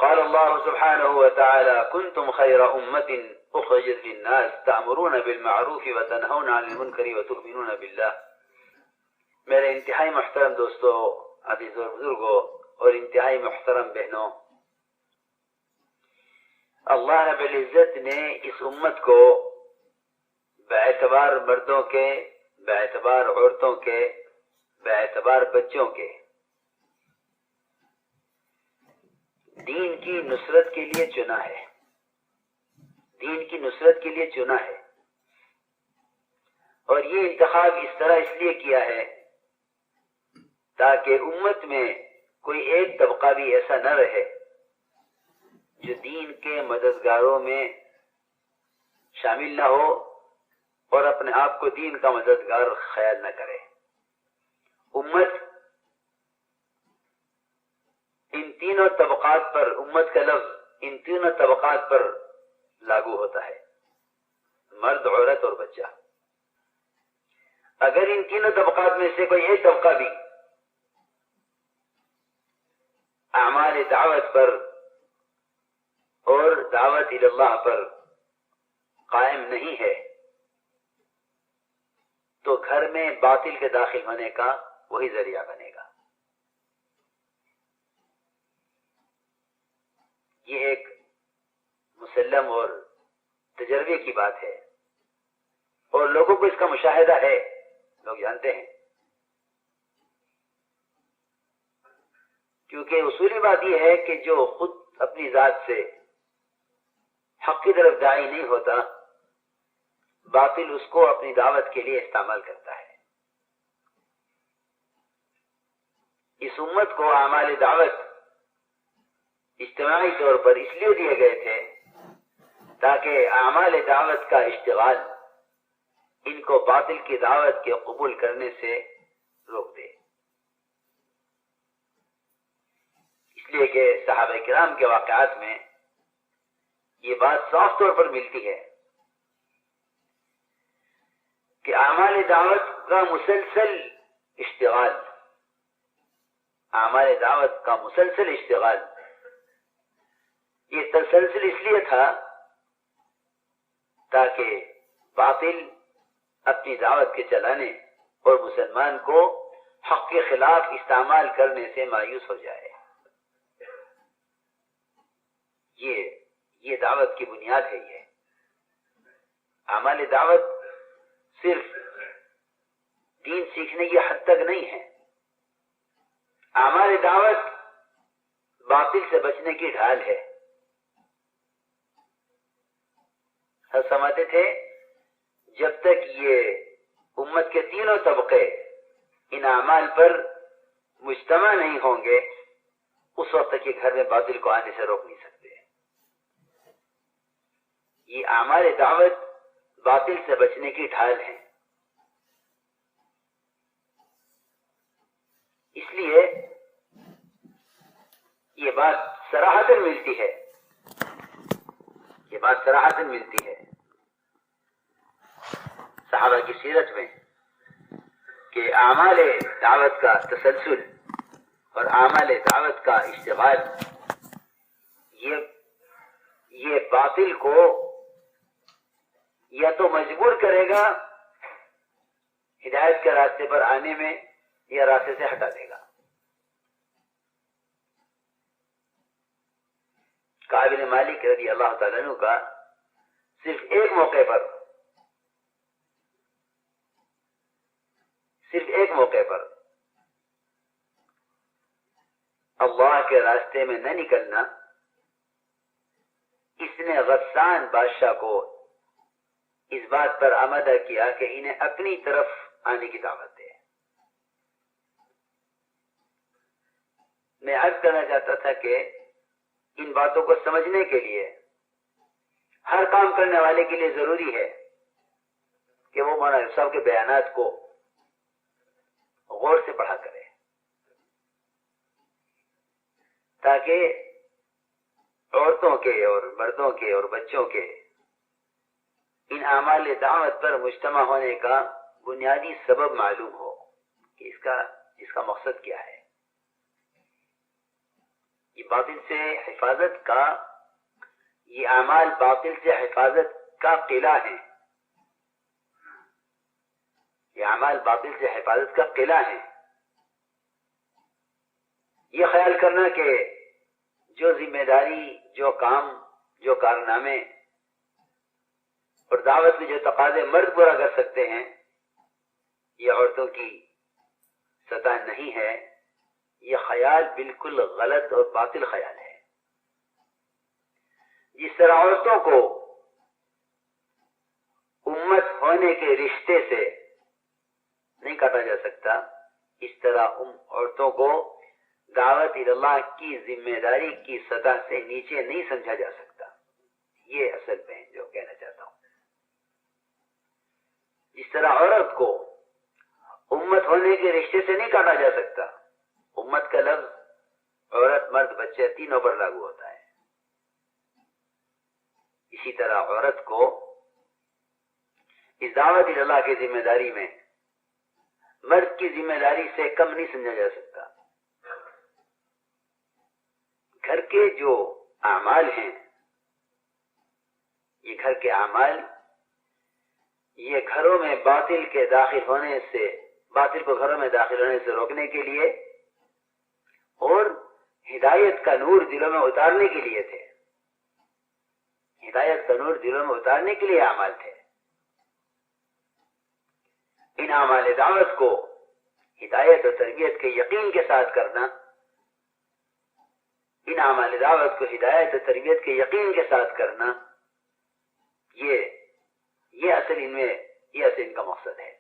قال الله سبحانه وتعالى كنتم خير أمة أخرجت للناس تأمرون بالمعروف وتنهون عن المنكر وتؤمنون بالله. میرے انتہائی محترم دوستو، عزیز اور بزرگوں اور انتہائی محترم بہنوں، اللہ رب العزت نے اس امت کو باعتبار مردوں کے، باعتبار عورتوں کے، باعتبار بچوں کے دین کی نصرت کے لیے چنا ہے، دین کی نصرت کے لیے چنا ہے. اور یہ انتخاب اس طرح اس لیے کیا ہے تاکہ امت میں کوئی ایک طبقہ بھی ایسا نہ رہے جو دین کے مددگاروں میں شامل نہ ہو اور اپنے آپ کو دین کا مددگار خیال نہ کرے. امت ان تینوں طبقات پر، امت کا لفظ ان تینوں طبقات پر لاگو ہوتا ہے، مرد، عورت اور بچہ. اگر ان تینوں طبقات میں سے کوئی ایک طبقہ بھی اعمال دعوت پر اور دعوت اللہ پر قائم نہیں ہے تو گھر میں باطل کے داخل ہونے کا وہی ذریعہ بنے گا. یہ ایک مسلم اور تجربے کی بات ہے اور لوگوں کو اس کا مشاہدہ ہے، لوگ جانتے ہیں. کیونکہ اصولی بات یہ ہے کہ جو خود اپنی ذات سے حق کی طرف داعی نہیں ہوتا، باطل اس کو اپنی دعوت کے لیے استعمال کرتا ہے. اس امت کو اعمال دعوت اجتماعی طور پر اس لیے دیے گئے تھے تاکہ اعمال دعوت کا اشتغال ان کو باطل کی دعوت کے قبول کرنے سے روک دے. اس لیے کہ صحابہ کرام کے واقعات میں یہ بات صاف طور پر ملتی ہے کہ اعمال دعوت کا مسلسل اشتغال، اعمال دعوت کا مسلسل اشتغال، یہ تسلسل اس لیے تھا تاکہ باطل اپنی دعوت کے چلانے اور مسلمان کو حق کے خلاف استعمال کرنے سے مایوس ہو جائے. یہ دعوت کی بنیاد ہے. یہ اعمال دعوت صرف دین سیکھنے کی حد تک نہیں ہے، اعمال دعوت باطل سے بچنے کی ڈھال ہے. ہم سمجھتے تھے جب تک یہ امت کے تینوں طبقے ان اعمال پر مجتمع نہیں ہوں گے اس وقت تک یہ گھر میں باطل کو آنے سے روک نہیں سکتے. یہ اعمال دعوت باطل سے بچنے کی ڈھال ہے. اس لیے یہ بات صراحتاً ملتی ہے، یہ بات صراحتاً ملتی ہے صحابہ کی سیرت میں کہ اعمال دعوت کا تسلسل اور اعمال دعوت کا اشتغال یہ باطل کو یا تو مجبور کرے گا ہدایت کے راستے پر آنے میں یا راستے سے ہٹا دے گا. کعب بن مالک رضی اللہ تعالیٰ عنہ کا صرف ایک موقع پر اللہ کے راستے میں نہ نکلنا، اس نے غسان بادشاہ کو اس بات پر آمادہ کیا کہ انہیں اپنی طرف آنے کی دعوت دے. میں عرض کرنا چاہتا تھا کہ ان باتوں کو سمجھنے کے لیے ہر کام کرنے والے کے لیے ضروری ہے کہ وہ مولانا صاحب کے بیانات کو غور سے پڑھا کرے تاکہ عورتوں کے اور مردوں کے اور بچوں کے ان اعمال دعوت پر مجتمع ہونے کا بنیادی سبب معلوم ہو کہ اس کا مقصد کیا ہے. یہ باطل سے حفاظت کا، یہ اعمال باطل سے حفاظت کا قلعہ ہے، یہ اعمال باطل سے حفاظت کا قلعہ ہے۔ یہ خیال کرنا کہ جو ذمہ داری، جو کام، جو کارنامے اور دعوت میں جو تقاضے مرد پورا کر سکتے ہیں، یہ عورتوں کی سطح نہیں ہے، یہ خیال بالکل غلط اور باطل خیال ہے۔ جس طرح عورتوں کو امت ہونے کے رشتے سے نہیں کاٹا جا سکتا، اس طرح عورتوں کو دعوت اللہ کی ذمہ داری کی سطح سے نیچے نہیں سمجھا جا سکتا۔ یہ اصل میں جو کہنا چاہتا ہوں، جس طرح عورت کو امت ہونے کے رشتے سے نہیں کاٹا جا سکتا، امت کا لفظ عورت، مرد، بچے تینوں پر لاگو ہوتا ہے، اسی طرح عورت کو اس دعوت اللہ کی ذمہ داری میں مرد کی ذمہ داری سے کم نہیں سمجھا جا سکتا۔ گھر کے جو اعمال ہیں، یہ گھر کے اعمال، یہ گھروں میں باطل کے داخل ہونے سے، باطل کو گھروں میں داخل ہونے سے روکنے کے لیے اور ہدایت کا نور دلوں میں اتارنے کے لیے تھے، ہدایت کا نور دلوں میں اتارنے کے لیے اعمال تھے۔ ان اعمال دعوت کو ہدایت اور تربیت کے یقین کے ساتھ کرنا، ان اعمال دعوت کو ہدایت اور تربیت کے یقین کے ساتھ کرنا، یہ اصل ان کا مقصد ہے۔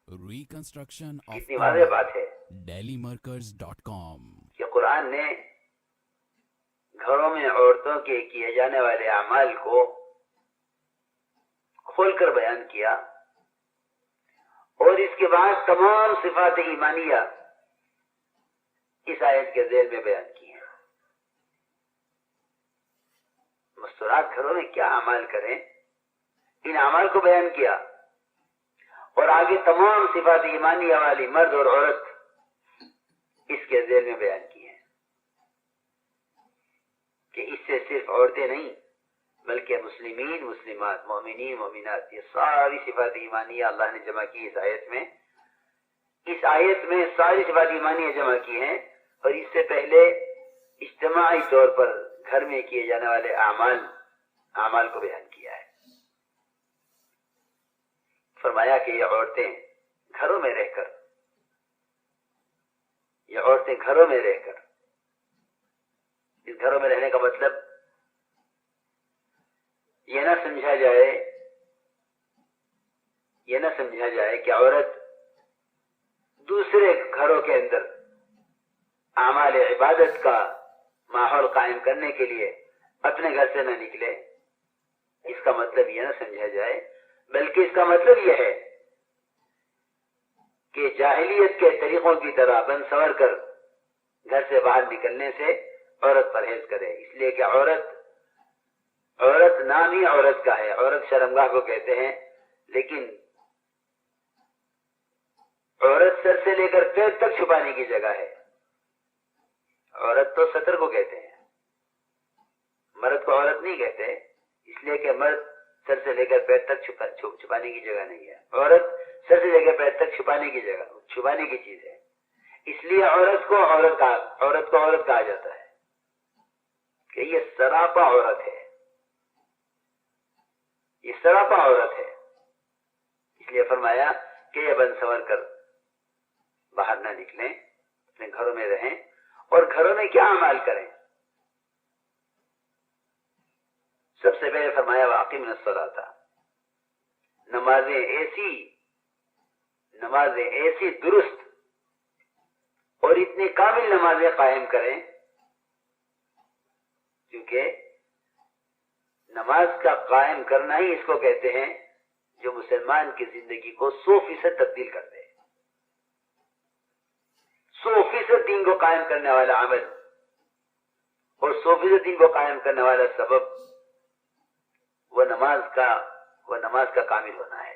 ریکنسٹرکشن آف کتنی واضح بات ہے dailymarkers.com کہ قرآن نے گھروں میں عورتوں کے کیے جانے والے اعمال کو کھول کر بیان کیا، اور اس کے بعد تمام صفات ایمانیہ اس آیت کے ذیل میں بیان کی ہیں۔ مستورات گھروں میں کیا اعمال کریں، ان اعمال کو بیان کیا، اور آگے تمام صفات ایمانیہ والی مرد اور عورت اس کے ذیل میں بیان کی ہیں، کہ اس سے صرف عورتیں نہیں بلکہ مسلمین، مسلمات، مومنین، مومنات، یہ ساری صفات ایمانیہ اللہ نے جمع کی اس آیت میں۔ اس آیت میں ساری صفات ایمانیہ جمع کی ہیں، اور اس سے پہلے اجتماعی طور پر گھر میں کیے جانے والے اعمال کو بیان کیا ہے۔ فرمایا کہ یہ عورتیں گھروں میں رہ کر، اس گھروں میں رہنے کا مطلب یہ نہ سمجھا جائے کہ عورت دوسرے گھروں کے اندر اعمال عبادت کا ماحول قائم کرنے کے لیے اپنے گھر سے نہ نکلے، اس کا مطلب یہ نہ سمجھا جائے، بلکہ اس کا مطلب یہ ہے کہ جاہلیت کے طریقوں کی طرح بن سنور کر گھر سے باہر نکلنے سے عورت پرہیز کرے، اس لیے کہ عورت نام ہی عورت کا ہے، عورت شرمگاہ کو کہتے ہیں، لیکن عورت سر سے لے کر پیر تک چھپانے کی جگہ ہے۔ عورت تو سطر کو کہتے ہیں، مرد کو عورت نہیں کہتے، اس لیے کہ مرد سر سے لے کر پیر تک چھپانے کی جگہ نہیں ہے، عورت سر سے لے کر پیر تک چھپانے کی چیز ہے، اس لیے عورت کو عورت کہا جاتا ہے کہ یہ سراپا عورت ہے، اس لیے فرمایا کہ یہ بن سنور کر باہر نہ نکلیں، اپنے گھروں میں رہیں، اور گھروں میں کیا اعمال کریں۔ سب سے پہلے فرمایا وَأَقِمْنَا الصَّلَاةَ، نمازیں ایسی درست اور اتنی کامل نمازیں قائم کریں، کیونکہ نماز کا قائم کرنا ہی اس کو کہتے ہیں جو مسلمان کی زندگی کو 100% تبدیل کر دے۔ 100% دین کو قائم کرنے والا عمل اور 100% دین کو قائم کرنے والا سبب وہ نماز کا کامل ہونا ہے۔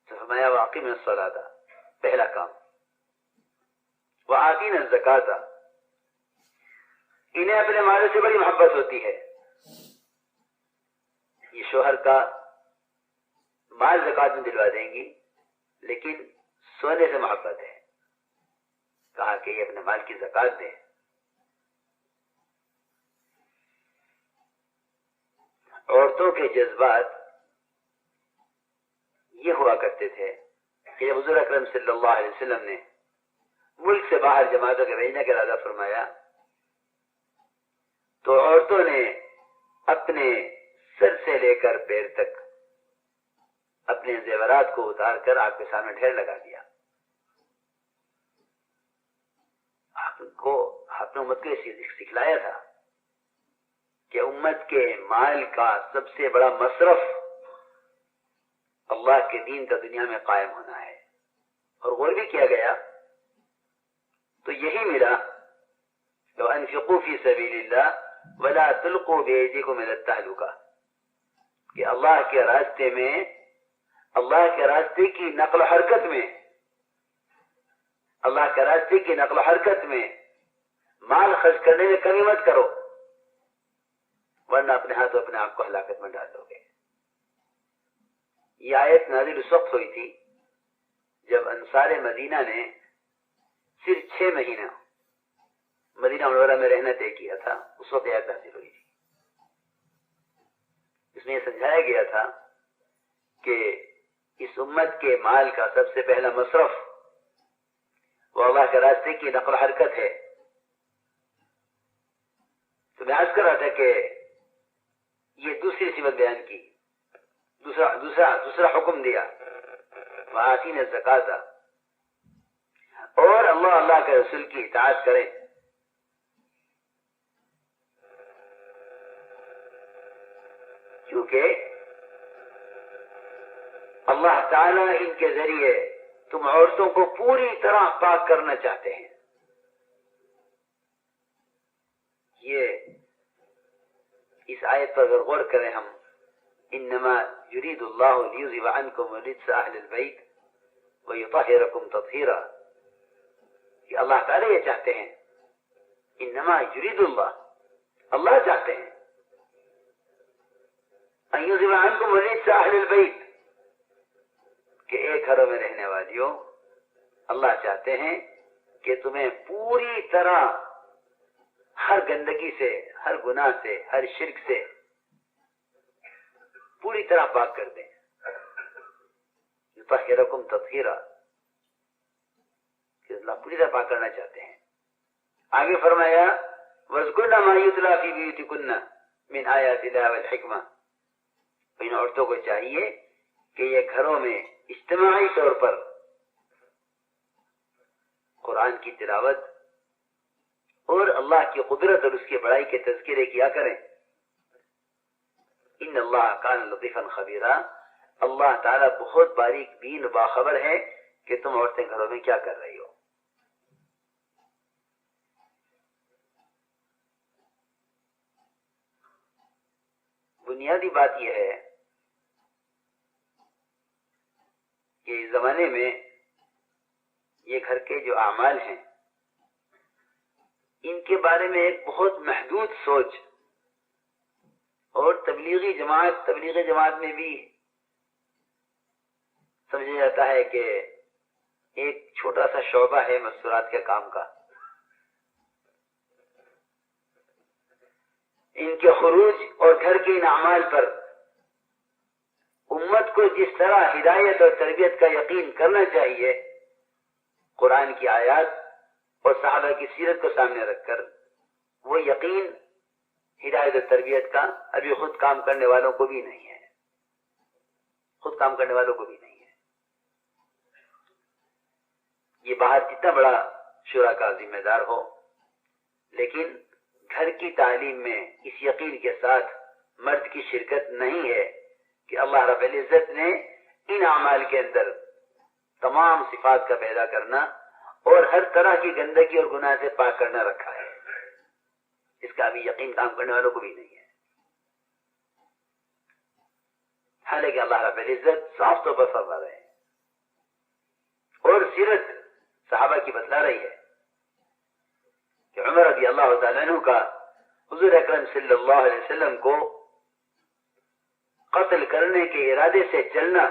تو فرمایا وَأَقِمْنَا الصَّلَاةَ، پہلا کام، وَآتِينَا الزَّكَاةَ، انہیں اپنے مال سے بڑی محبت ہوتی ہے. یہ شوہر کا مال زکات میں دلوا دیں گی لیکن سونے سے محبت ہے. کہا کہ یہ اپنے مال کی زکات دے. عورتوں کے جذبات یہ ہوا کرتے تھے کہ جب حضور اکرم صلی اللہ علیہ وسلم نے ملک سے باہر جماعتوں کے بھیجنے کا ارادہ فرمایا تو عورتوں نے اپنے سر سے لے کر پیر تک اپنے زیورات کو اتار کر آپ کے سامنے ڈھیر لگا دیا. آپ نے امت کو سکھلایا تھا کہ امت کے مال کا سب سے بڑا مصرف اللہ کے دین کا دنیا میں قائم ہونا ہے. اور غور بھی کیا گیا تو یہی ملا لو انفقوا فی سبیل اللہ ولا تلقوا بأیدیکم الی التہلکہ کہ اللہ کے راستے میں اللہ کے راستے کی نقل و حرکت میں اللہ کے راستے کی نقل و حرکت میں مال خرچ کرنے میں کمی مت کرو ورنہ اپنے ہاتھوں اپنے آپ کو ہلاکت میں ڈال دو گے. یہ آیت نازل اس وقت ہوئی تھی جب انصار مدینہ نے صرف 6 مہینہ مدینہ منورہ میں رہنا طے کیا تھا. اس وقت آیت نازل ہوئی تھی. اس میں یہ سمجھایا گیا تھا کہ اس امت کے مال کا سب سے پہلا مصرف وہ اللہ کے راستے کی نقل و حرکت ہے. تو میں عرض کر رہا تھا کہ یہ دوسری صفت بیان کی, دوسرا حکم دیا وآتین الزکاۃ, اور اللہ کے رسول کی اطاعت کریں. کیونکہ اللہ تعالیٰ ان کے ذریعے تم عورتوں کو پوری طرح پاک کرنا چاہتے ہیں. یہ اس آیت پر اگر غور کریں ہم, انما یرید اللہ لیذهب عنکم الرجس اہل البیت ویطہرکم تطہیرا, کہ اللہ تعالیٰ یہ چاہتے ہیں, انما یرید اللہ چاہتے ہیں ان یذهب عنکم الرجس اہل البیت, کہ ایک گھروں میں رہنے والیوں اللہ چاہتے ہیں کہ تمہیں پوری طرح ہر گندگی سے, ہر گناہ سے, ہر شرک سے پوری طرح پاک کر دیں. یطہرکم تطہیرا, کہ اللہ پوری طرح پاک کرنا چاہتے ہیں. آگے فرمایا وَاذْكُرْنَ مَا يُتْلَى فِي بُيُوتِكُنَّ مِنْ آیَاتِ اللَّهِ وَالْحِکْمَةِ, ان عورتوں کو چاہیے کہ یہ گھروں میں اجتماعی طور پر قرآن کی تلاوت اور اللہ کی قدرت اور اس کی بڑائی کے تذکرے کیا کریں. ان اللہ کان لطیفا خبیرا, اللہ تعالیٰ بہت باریک بین و باخبر ہے کہ تم عورتیں گھروں میں کیا کر رہی ہو. بنیادی بات یہ ہے کہ اس زمانے میں یہ گھر کے جو اعمال ہیں ان کے بارے میں ایک بہت محدود سوچ, اور تبلیغی جماعت میں بھی سمجھا جاتا ہے کہ ایک چھوٹا سا شعبہ ہے مستورات کے کام کا. ان کے خروج اور گھر کے ان اعمال پر امت کو جس طرح ہدایت اور تربیت کا یقین کرنا چاہیے, قرآن کی آیات اور صحابہ کی سیرت کو سامنے رکھ کر وہ یقین ہدایت اور تربیت کا ابھی خود کام کرنے والوں کو بھی نہیں ہے. یہ باہر جتنا بڑا شورا کا ذمہ دار ہو, لیکن گھر کی تعلیم میں اس یقین کے ساتھ مرد کی شرکت نہیں ہے کہ اللہ رب العزت نے ان اعمال کے اندر تمام صفات کا پیدا کرنا اور ہر طرح کی گندگی اور گناہ سے پاک کرنا رکھا ہے. اس کا ابھی یقین کام کرنے والوں کو بھی نہیں ہے. حالانکہ اللہ رب العزت صاف طور پر فرما رہے ہیں اور سیرت صحابہ کی بتلا رہی ہے کہ عمر رضی اللہ تعالیٰ عنہ کا حضور اکرم صلی اللہ علیہ وسلم کو قتل کرنے کے ارادے سے چلنا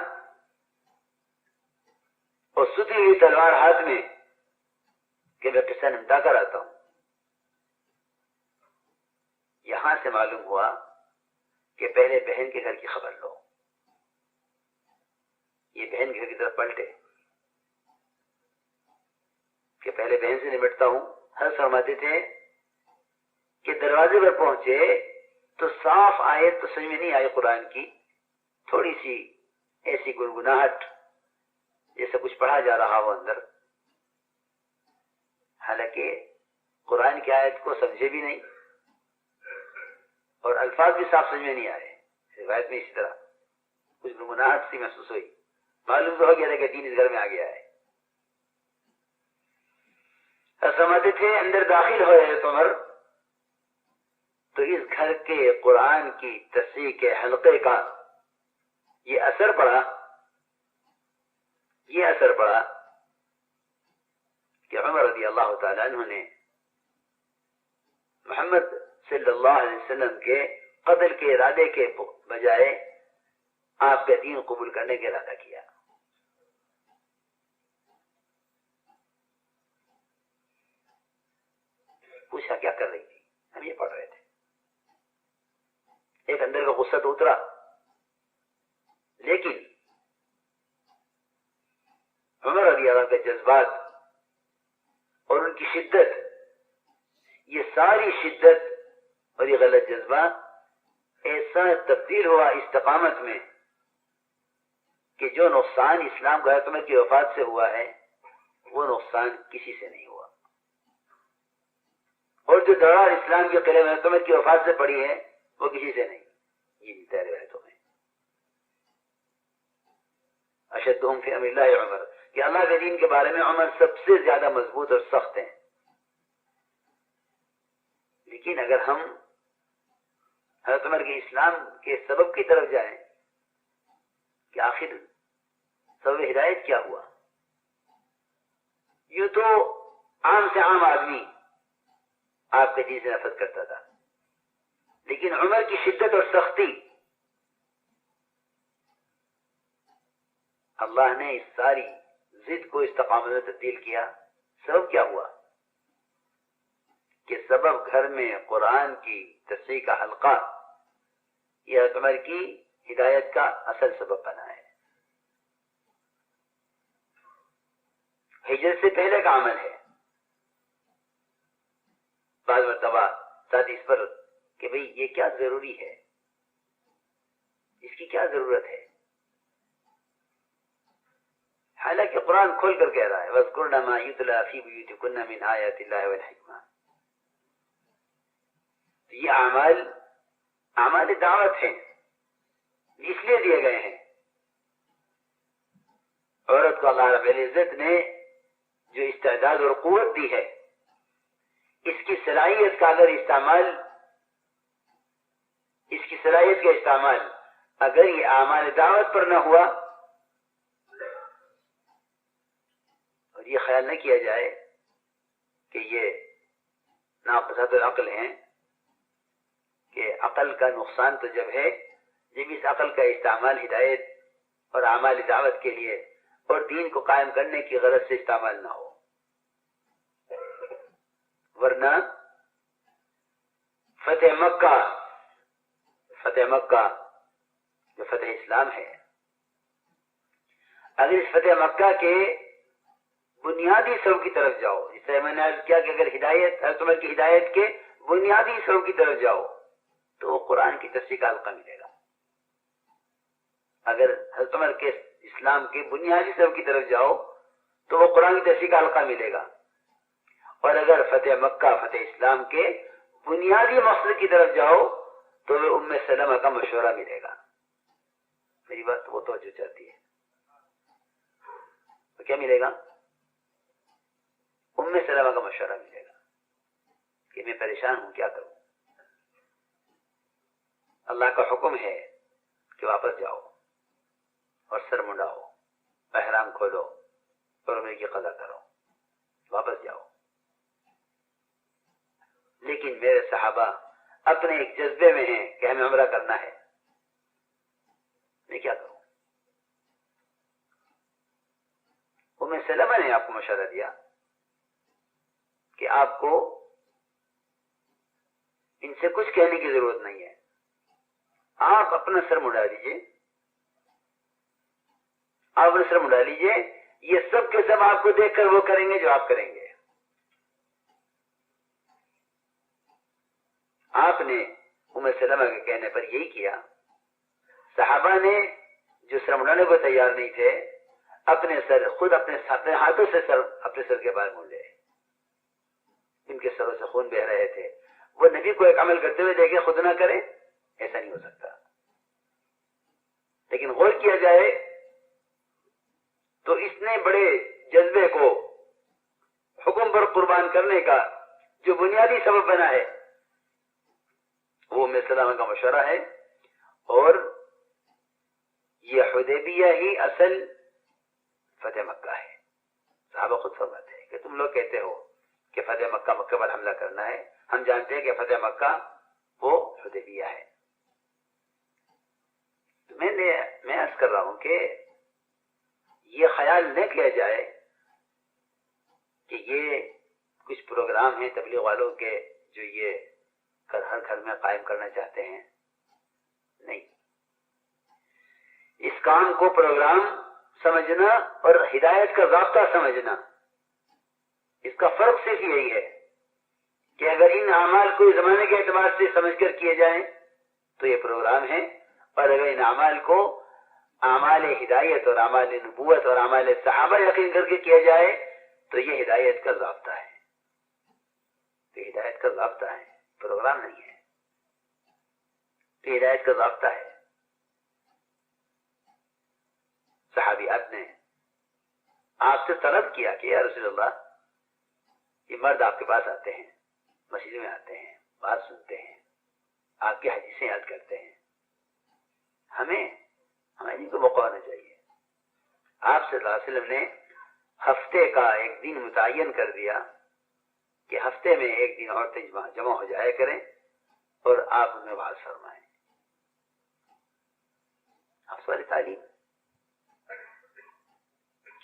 اور ستی ہوئی تلوار ہاتھ میں کہ میں قصہ نمٹا کر آتا ہوں. یہاں سے معلوم ہوا کہ پہلے بہن کے گھر کی خبر لو. یہ بہن کے گھر کی طرف پلٹے کہ پہلے بہن سے نمٹتا ہوں. حضرت فرماتے تھے کہ دروازے پر پہنچے تو صاف آیت تو سمجھ میں نہیں آئی قرآن کی، تھوڑی سی ایسی گنگناہٹ جیسے کچھ پڑھا جا رہا ہو اندر، حالانکہ قرآن کی آیت کو سمجھے بھی نہیں اور الفاظ بھی صاف سمجھ میں نہیں آئے. روایت میں اسی طرح کچھ گنگناہٹ سی محسوس ہوئی. معلوم تو ہو گیا کہ دین اس گھر میں آ گیا ہے. سمجھتے تھے اندر داخل ہوئے حضرت عمر تو اس گھر کے قرآن کی تصحیح کے حلقے کا یہ اثر پڑا کہ عمر رضی اللہ تعالیٰ عنہ نے محمد صلی اللہ علیہ وسلم کے قتل کے ارادے کے بجائے آپ کا دین قبول کرنے کا ارادہ کیا. پوچھا کیا کر رہی تھی؟ ہم یہ پڑھ رہے تھے. ایک اندر کا غصہ تو اترا، لیکن عمر رضی اللہ کے جذبات اور ان کی شدت، یہ ساری شدت اور یہ غلط جذبہ ایسا تبدیل ہوا استقامت میں کہ جو نقصان اسلام کو حکومت کی وفات سے ہوا ہے وہ نقصان کسی سے نہیں ہوا، اور جو درار اسلام کے قلعے میں حکومت کی وفات سے پڑی ہے وہ کسی سے نہیں. یہ ملتا ہے روایتوں میں. اشدہم فی امر اللہ عمر، کہ اللہ کے دین کے بارے میں عمر سب سے زیادہ مضبوط اور سخت ہیں. لیکن اگر ہم حضرت عمر کے اسلام کے سبب کی طرف جائیں کہ آخر سبب ہدایت کیا ہوا، یوں تو عام سے عام آدمی آپ کے دین سے نفرت کرتا تھا، لیکن عمر کی شدت اور سختی، اللہ نے اس ساری ضد کو استقامت میں تبدیل کیا. سبب کیا ہوا کہ سبب گھر میں قرآن کی تصحیح کا حلقہ یہ عمر کی ہدایت کا اصل سبب بنا ہے. ہجرت سے پہلے کا عمل ہے. بعض مرتبہ ساتھ اس پر کہ بھئی یہ کیا ضروری ہے، اس کی کیا ضرورت ہے، حالانکہ قرآن کھول کر کہہ رہا ہے وَاذْكُرْنَ مَا يُتْلَى فِي بُيُوتِكُنَّ مِنْ آيَاتِ اللَّهِ وَالْحِكْمَةِ. یہ اعمال دعوت ہیں، اس لیے دیے گئے ہیں. عورت کو اللہ رب العزت نے جو استعداد اور قوت دی ہے، اس کی صلاحیت کا استعمال اگر یہ اعمال دعوت پر نہ ہوا اور یہ خیال نہ کیا جائے کہ یہ ناقصات العقل ہیں، کہ عقل کا نقصان تو جب ہے جب اس عقل کا استعمال ہدایت اور اعمال دعوت کے لیے اور دین کو قائم کرنے کی غرض سے استعمال نہ ہو. ورنہ فتح مکہ جو فتح اسلام ہے، اگر اس فتح مکہ کے بنیادی سبب کی طرف جاؤ، جس طرح میں نے عرض کیا کہ اگر حضرت عمر کی ہدایت کے بنیادی سبب کی طرف جاؤ تو وہ قرآن کی تصحیح کا حلقہ ملے گا. اگر حضرت عمر کے اسلام کے بنیادی سبب کی طرف جاؤ تو وہ قرآن کی تصحیح کا حلقہ ملے گا، اور اگر فتح مکہ فتح اسلام کے بنیادی مقصد کی طرف جاؤ تو وہ ام سلمہ کا مشورہ ملے گا. میری بات وہ توجہ چاہتی ہے. تو کیا ملے گا؟ ام سلمہ کا مشورہ ملے گا کہ میں پریشان ہوں، کیا کروں. اللہ کا حکم ہے کہ واپس جاؤ اور سر منڈاؤ، احرام کھولو اور عمرے کی قضا کرو، واپس جاؤ. لیکن میرے صحابہ اپنے ایک جذبے میں ہیں کہ ہمیں عمرہ کرنا ہے، میں کیا کروں؟ ام سلمہ نے آپ کو مشورہ دیا کہ آپ کو ان سے کچھ کہنے کی ضرورت نہیں ہے، آپ اپنا سر مڑا لیجئے، آپ اپنا سر مڑا لیجئے، یہ سب کے سب آپ کو دیکھ کر وہ کریں گے جو آپ کریں گے۔ آپ نے ام سلمہ کے کہنے پر یہی کیا۔ صحابہ نے جو سر مڑانے کو تیار نہیں تھے، اپنے سر خود اپنے ہاتھوں سے اپنے سر کے بال مونڈے، ان کے سروں سے خون بہ رہے تھے۔ وہ نبی کو ایک عمل کرتے ہوئے دیکھے، خود نہ کرے، ایسا نہیں ہو سکتا۔ لیکن غور کیا جائے تو اس نے بڑے جذبے کو حکم پر قربان کرنے کا جو بنیادی سبب بنا ہے وہ ام سلمہ کا مشورہ ہے، اور یہ حدیبیہ ہی اصل فتح مکہ ہے۔ صحابہ خود فرماتے ہیں کہ تم لوگ کہتے ہو کہ فتح مکہ پر حملہ کرنا ہے، ہم جانتے ہیں کہ فتح مکہ وہ حدیبیہ ہے۔ میں عرض کر رہا ہوں کہ یہ خیال نہ کیا جائے کہ یہ کچھ پروگرام ہیں تبلیغ والوں کے جو یہ ہر گھر میں قائم کرنا چاہتے ہیں، نہیں، اس کام کو پروگرام سمجھنا اور ہدایت کا ضابطہ سمجھنا، اس کا فرق صرف یہی ہے کہ اگر ان اعمال کو زمانے کے اعتبار سے سمجھ کر کیے جائیں تو یہ پروگرام ہے، اور اگر ان اعمال کو اعمال ہدایت اور اعمال نبوت اور اعمال صحابہ یقین کر کے کیا جائے تو یہ ہدایت کا ضابطہ ہے، تو ہدایت کا ضابطہ ہے، پروگرام نہیں ہے، تو ہدایت کا ضابطہ ہے۔ صحابیات نے آپ سے طلب کیا کہ یا رسول اللہ، یہ مرد آپ کے پاس آتے ہیں، مسجد میں آتے ہیں، بات سنتے ہیں، آپ کی حدیثیں یاد کرتے ہیں، ہمیں ان کو موقع ہونا چاہیے۔ آپ صلی اللہ علیہ وسلم نے ہفتے کا ایک دن متعین کر دیا کہ ہفتے میں ایک دن عورتیں جمع ہو جایا کریں اور آپ ان میں بات فرمائیں۔ افسر تعلیم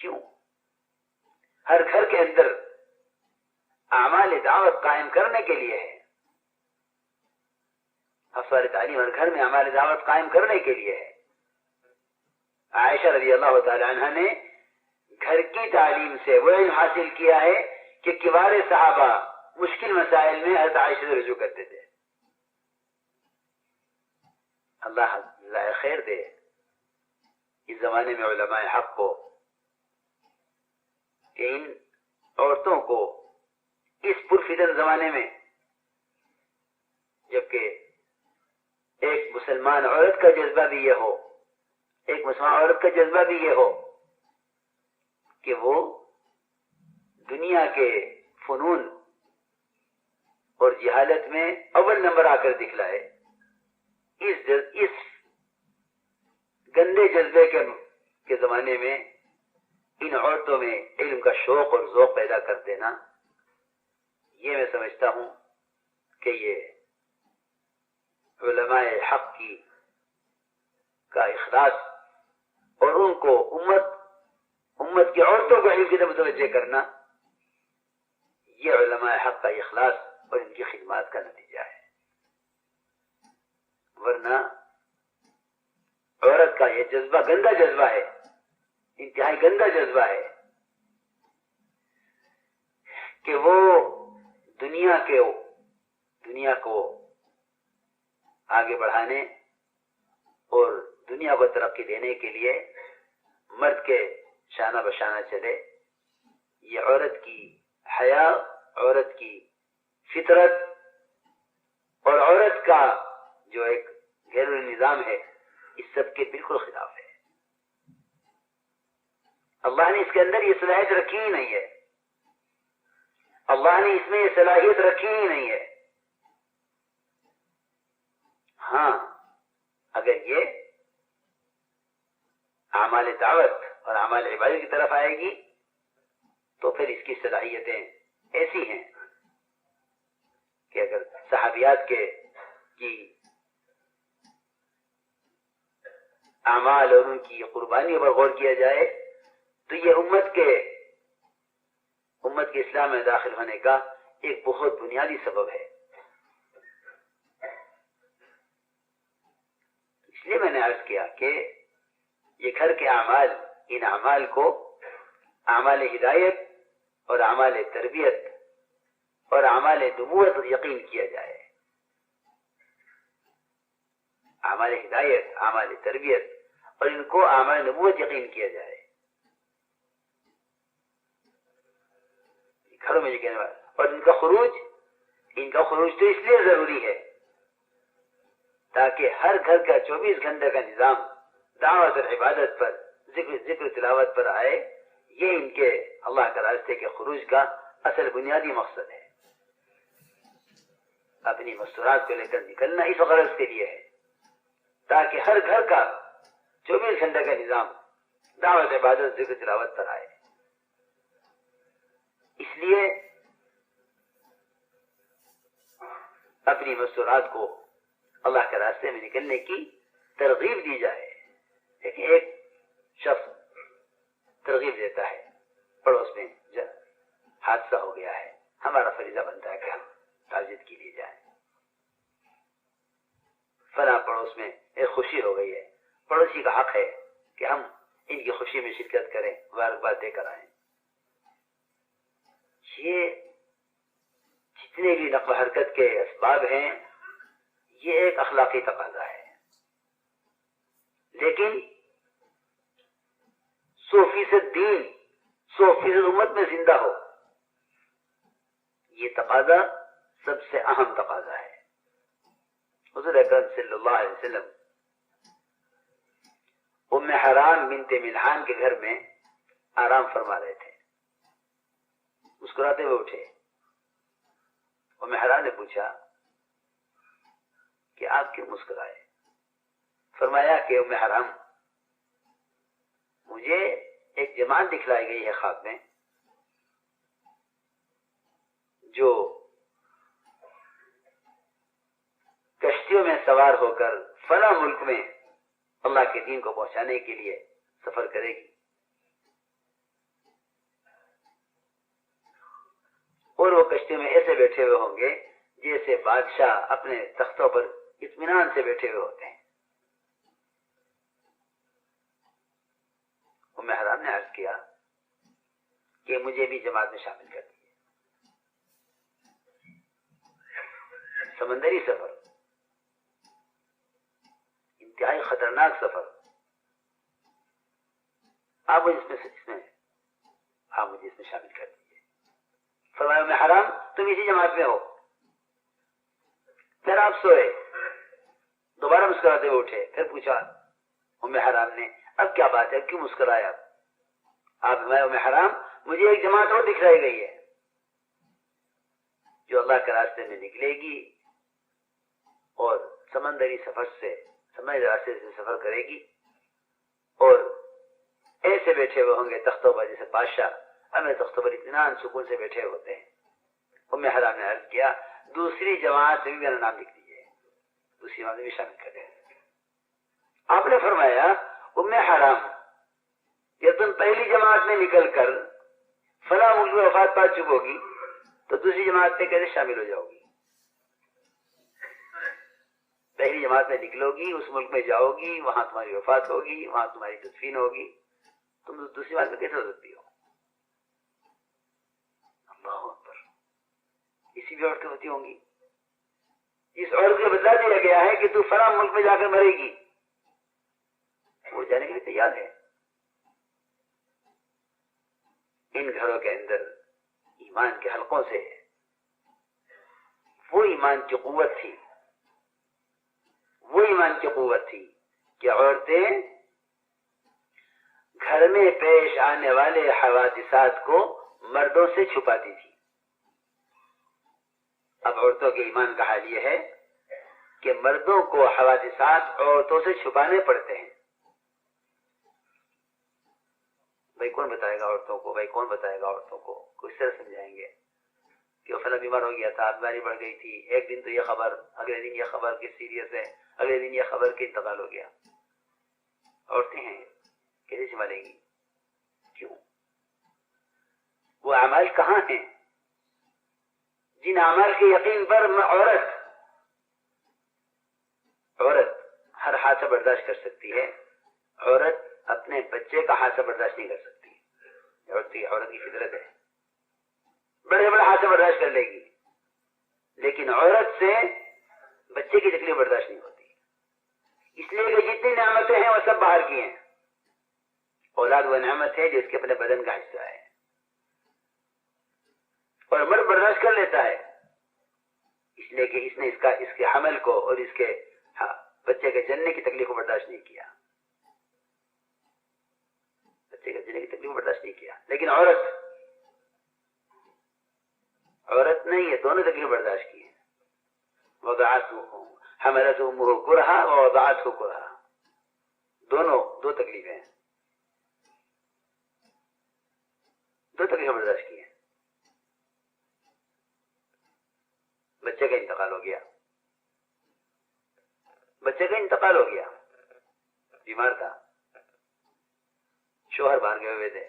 کیوں؟ ہر گھر کے اندر اعمال دعوت قائم کرنے کے لیے ہے، افسر تعلیم ہر گھر میں اعمال دعوت قائم کرنے کے لیے ہے۔ عائشہ رضی اللہ تعالی عنہ نے گھر کی تعلیم سے وہ علم حاصل کیا ہے کہ کبار صحابہ مشکل مسائل میں حضرت عائشہ سے رجوع کرتے تھے۔ اللہ جزائے خیر دے اس زمانے میں علماء حق کو کہ ان عورتوں کو اس پرفتن زمانے میں، جبکہ ایک مسلمان عورت کا جذبہ بھی یہ ہو، ایک مسلمان عورت کا جذبہ بھی یہ ہو کہ وہ دنیا کے فنون اور جہالت میں اول نمبر آ کر دکھلائے، اس گندے جذبے کے زمانے میں ان عورتوں میں علم کا شوق اور ذوق پیدا کر دینا، یہ میں سمجھتا ہوں کہ یہ علماء حق کا اخلاص اور ان کو امت کی عورتوں کو علم کی طرف متوجہ کرنا، یہ علماء حق کا اخلاص اور ان کی خدمات کا نتیجہ ہے۔ ورنہ عورت کا یہ جذبہ گندا جذبہ ہے، انتہائی گندا جذبہ ہے کہ وہ دنیا کو آگے بڑھانے اور دنیا کو ترقی دینے کے لیے مرد کے شانہ بشانہ چلے۔ یہ عورت کی حیا، عورت کی فطرت اور عورت کا جو ایک گھریلو نظام ہے، اس سب کے بالکل خلاف ہے۔ اللہ نے اس کے اندر یہ صلاحیت رکھی ہی نہیں ہے، اللہ نے اس میں یہ صلاحیت رکھی ہی نہیں ہے۔ ہاں، اگر یہ اعمال دعوت اور اعمال عبادت کی طرف آئے گی تو پھر اس کی صلاحیتیں ایسی ہیں کہ اگر صحابیات کے کی اعمال اور ان کی قربانیوں پر غور کیا جائے تو یہ امت کے اسلام میں داخل ہونے کا ایک بہت بنیادی سبب ہے. اس لیے میں نے عرض کیا کہ یہ گھر کے اعمال، ان اعمال کو اعمال ہدایت اور اعمال تربیت اور اعمال نبوت یقین کیا جائے. اعمال ہدایت، اعمال تربیت اور ان کو اعمال نبوت یقین کیا جائے. گھروں میں کہنے والا اور ان کا خروج تو اس لیے ضروری ہے تاکہ ہر گھر کا 24 گھنٹے کا نظام دعوت اور عبادت پر، ذکر تلاوت پر آئے. یہ ان کے اللہ کے راستے کے خروج کا اصل بنیادی مقصد ہے. اپنی مستورات کو لے کر نکلنا اس غرض کے لیے ہے تاکہ ہر گھر کا 24 گھنٹے کا نظام دعوت عبادت ذکر تلاوت پر آئے. اس لیے اپنی مستورات کو اللہ کے راستے میں نکلنے کی ترغیب دی جائے. لیکن ایک شخص ترغیب دیتا ہے، پڑوس میں حادثہ ہو گیا ہے، ہمارا فریضہ بنتا ہے کہ ہم تعزیت کے لیے جائیں. فلاں پڑوس میں ایک خوشی ہو گئی ہے، پڑوسی کا حق ہے کہ ہم ان کی خوشی میں شرکت کریں، مبارکباد دے کر آئیں. یہ جتنے بھی نقل و حرکت کے اسباب ہیں یہ ایک اخلاقی تقاضا ہے. لیکن 100% دین 100% امت میں زندہ ہو، یہ تقاضا سب سے اہم تقاضا ہے. حضور اکرم صلی اللہ علیہ وسلم ام حرام بنت ملحان کے گھر میں آرام فرما رہے تھے. مسکراتے ہوئے اٹھے. ام حرام نے پوچھا کہ آپ کیوں مسکرائے؟ فرمایا کہ ام حرام، مجھے ایک جماعت دکھلائی گئی ہے خواب میں جو کشتیوں میں سوار ہو کر فلاں ملک میں اللہ کے دین کو پہنچانے کے لیے سفر کرے گی، اور وہ کشتی میں ایسے بیٹھے ہوئے ہوں گے جیسے بادشاہ اپنے تختوں پر اطمینان سے بیٹھے ہوئے ہوتے ہیں. ام حرام نے عرض کیا کہ مجھے بھی جماعت میں شامل کر دیجیے. سمندری سفر، انتہائی خطرناک سفر، آپ مجھے اس میں شامل کر دیجیے. فرمایا ام حرام تم اسی جماعت میں ہو. پھر آپ سوئے، دوبارہ مسکراتے ہوئے اٹھے. پھر پوچھا ام حرام نے اب کیا بات ہے، کیوں مسکرایا؟ آپ ام حرام مجھے ایک جماعت اور دکھلائی گئی ہے جو اللہ کے راستے میں نکلے گی اور سمندری راستے سے سفر کرے گی، اور ایسے بیٹھے ہوئے ہوں گے تختوں پر جیسے بادشاہ ہمیں تختوں پر اطمینان سکون سے بیٹھے ہوتے ہیں. ام حرام نے عرض کیا دوسری جماعت میں بھی میرا نام لکھ دیجیے، دوسری جماعت میں بھی شامل کر دیں. آپ نے فرمایا ام حرام کہ تم پہلی جماعت میں نکل کر فلاں ملک میں وفات پا چکو گی تو دوسری جماعت میں کیسے شامل ہو جاؤ گی؟ پہلی جماعت میں نکلو گی، اس ملک میں جاؤ گی، وہاں تمہاری وفات ہوگی، وہاں تمہاری تدفین ہوگی، تم دوسری جماعت میں کیسے ہو سکتی ہو؟ اللہ اکبر. اسی بھی عورتیں ہوتی ہوں گی. اس عورت کو بتلا دیا گیا ہے کہ تو فلاں ملک میں جا کر مرے گی، وہ جانے کے لیے تیار ہے. ان گھروں کے اندر ایمان کے حلقوں سے وہ ایمان کی قوت تھی کہ عورتیں گھر میں پیش آنے والے حوادثات کو مردوں سے چھپاتی تھی. اب عورتوں کے ایمان کا حال یہ ہے کہ مردوں کو حوادثات عورتوں سے چھپانے پڑتے ہیں. بھائی کون بتائے گا عورتوں کو، کس طرح سمجھائیں گے؟ کہ وہ فلاں بیمار ہو گیا تھا، بیماری بڑھ گئی تھی، ایک دن تو یہ خبر، اگلے دن یہ خبر کہ سیریس ہے، اگلے دن یہ خبر کہ انتقال ہو گیا. عورتیں ہیں کیسے سنبھالیں گی؟ کیوں؟ وہ اعمال کہاں ہیں جن اعمال کے یقین پر عورت ہر حادثہ برداشت کر سکتی ہے. عورت اپنے بچے کا حادثہ برداشت نہیں کر سکتی. عورت کی فطرت ہے، بڑے بڑے حادثہ برداشت کر لے گی، لیکن عورت سے بچے کی تکلیف برداشت نہیں ہوتی. اس لیے کہ جتنی نعمتیں ہیں وہ سب باہر کی ہیں. اولاد وہ نعمت ہے جو اس کے اپنے بدن کا حصہ ہے، اور مرد برداشت کر لیتا ہے اس لیے کہ اس نے اس کے حمل کو اور اس کے بچے کے جننے کی تکلیف کو برداشت نہیں کیا. بچے کے جننے کی تکلیف کو برداشت نہیں کیا. لیکن عورت نے یہ دونوں تکلیف برداشت کی ہیں. وضعته حملته امه کرها ووضعته کرها، دو تکلیفیں ہیں، دو تکلیفیں برداشت کی ہیں. بچے کا انتقال ہو گیا، بیمار تھا، شوہر باہر گئے ہوئے تھے.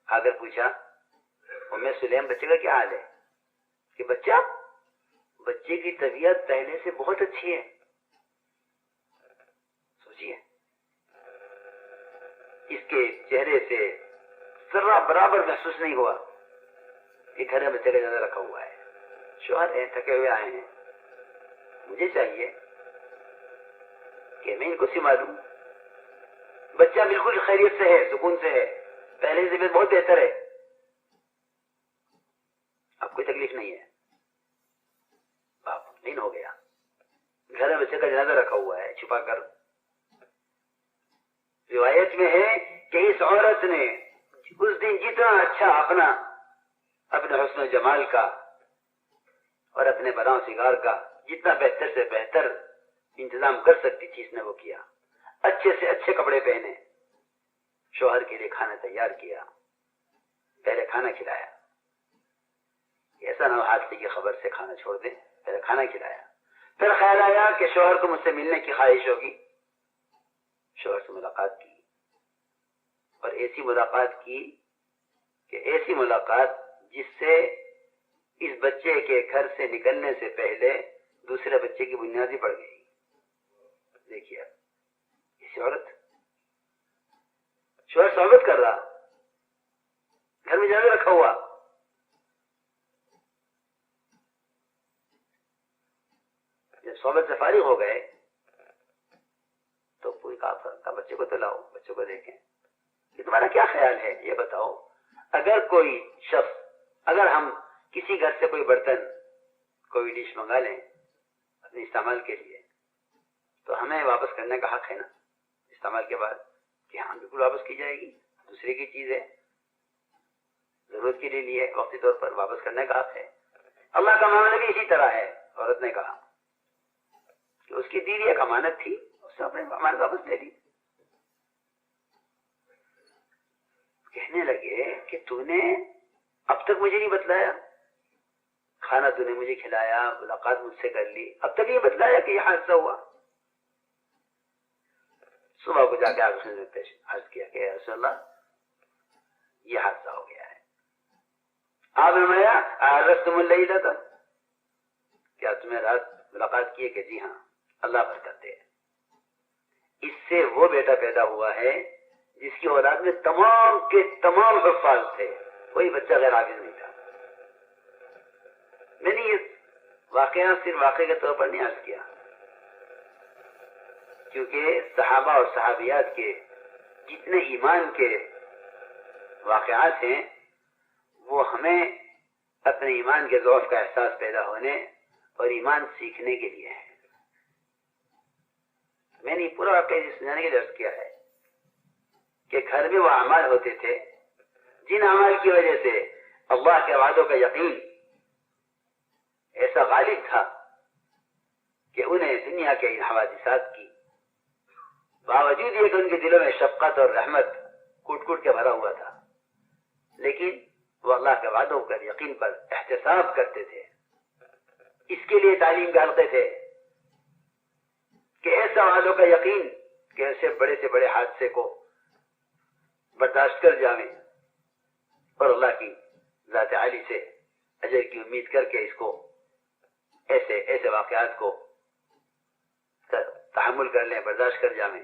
آ کر پوچھا ام سلیم بچے کا کیا حال ہے؟ کہ بچے کی طبیعت پہلے سے بہت اچھی ہے. سوچیے اس کے چہرے سے ذرہ برابر محسوس نہیں ہوا کہ گھر میں بچے کا جنازہ رکھا ہوا ہے. شوہر ہیں، تھکے ہوئے آئے ہیں، مجھے چاہیے کہ میں ان کو سنبھالوں. بچہ بالکل خیریت سے ہے، سکون سے ہے، پہلے سے بہت بہتر ہے، اب کوئی تکلیف نہیں ہے. باپ دن ہو گیا، گھر میں بچے کا جنازہ رکھا ہوا ہے چھپا کر. روایت میں ہے کہ اس عورت نے اس دن جتنا اچھا اپنے حسن و جمال کا اور اپنے بلاؤ سنگار کا جتنا بہتر سے بہتر انتظام کر سکتی تھی اس نے وہ کیا. اچھے سے اچھے کپڑے پہنے، شوہر کے لیے کھانا تیار کیا، پہلے کھانا کھلایا. ایسا نہ ہو حادثے کی خبر سے کھانا چھوڑ دیں، پہلے کھانا کھلایا. پھر خیال آیا کہ شوہر کو مجھ سے ملنے کی خواہش ہوگی، شوہر سے ملاقات کی، اور ایسی ملاقات کی کہ ایسی ملاقات جس سے اس بچے کے گھر سے نکلنے سے پہلے دوسرے بچے کی بنیادی پڑ گئی. دیکھیے اسی عورت، شوہر صحبت کر رہا، گھر میں جنازہ رکھا ہوا، جب صحبت سے فارغ ہو گئے تو پوری کہا بچے کو تو لاؤ، بچے کو دیکھیں کہ تمہارا کیا خیال ہے. یہ بتاؤ اگر کوئی شخص، اگر ہم کسی گھر سے کوئی برتن، کوئی ڈش منگا لیں اپنے استعمال کے لیے، تو ہمیں واپس کرنے کا حق ہے نا استعمال کے بعد؟ کہ ہاں بالکل واپس کی جائے گی، دوسرے کی چیز ہے، ضرورت کے لیے لی ہے، وقتی طور پر واپس کرنے کا حق ہے. اللہ کا معاملہ بھی اسی طرح ہے. عورت نے کہا کہ اس کی بیوی ایک امانت تھی، اس نے اپنے امانت واپس دے دی. کہنے لگے کہ تو نے اب تک مجھے نہیں بتلایا، کھانا تو نے مجھے کھلایا، ملاقات مجھ سے کر لی، اب تک یہ بتلایا کہ یہ حادثہ ہوا. صبح کو جا کے آپ نے عرض کیا کہ یا رسول اللہ یہ حادثہ ہو گیا ہے. آپ نے فرمایا اعرضتم اللیلۃ، کیا تمہیں رات ملاقات کی ہے؟ کہ جی ہاں. اللہ برکت دے، اس سے وہ بیٹا پیدا ہوا ہے جس کی اولاد میں تمام کے تمام حفاظ تھے، کوئی بچہ غیر حافظ نہیں تھا. میں نے یہ واقعہ صرف واقعے کے طور پر نہیں عرض کیا، کیونکہ صحابہ اور صحابیات کے جتنے ایمان کے واقعات ہیں وہ ہمیں اپنے ایمان کے ضعف کا احساس پیدا ہونے اور ایمان سیکھنے کے لیے ہے. میں نے پورا واقعہ سمجھانے کے لیے عرض کیا ہے کہ گھر میں وہ اعمال ہوتے تھے جن اعمال کی وجہ سے اللہ کے وعدوں کا یقین ایسا غالب تھا کہ انہیں دنیا کے ان حوادثات کی باوجود یہ کہ ان کے دلوں میں شفقت اور رحمت کوٹ کوٹ کے بھرا ہوا تھا، لیکن وہ اللہ کے وعدوں پر یقین پر احتساب کرتے تھے. اس کے لیے تعلیم کے حلقے تھے کہ ایسا وعدوں کا یقین کہ ایسے بڑے سے بڑے حادثے کو برداشت کر جاویں اور اللہ کی ذات عالی سے اجر کی امید کر کے اس کو ایسے واقعات کو تحمل کر لیں، برداشت کر جاویں.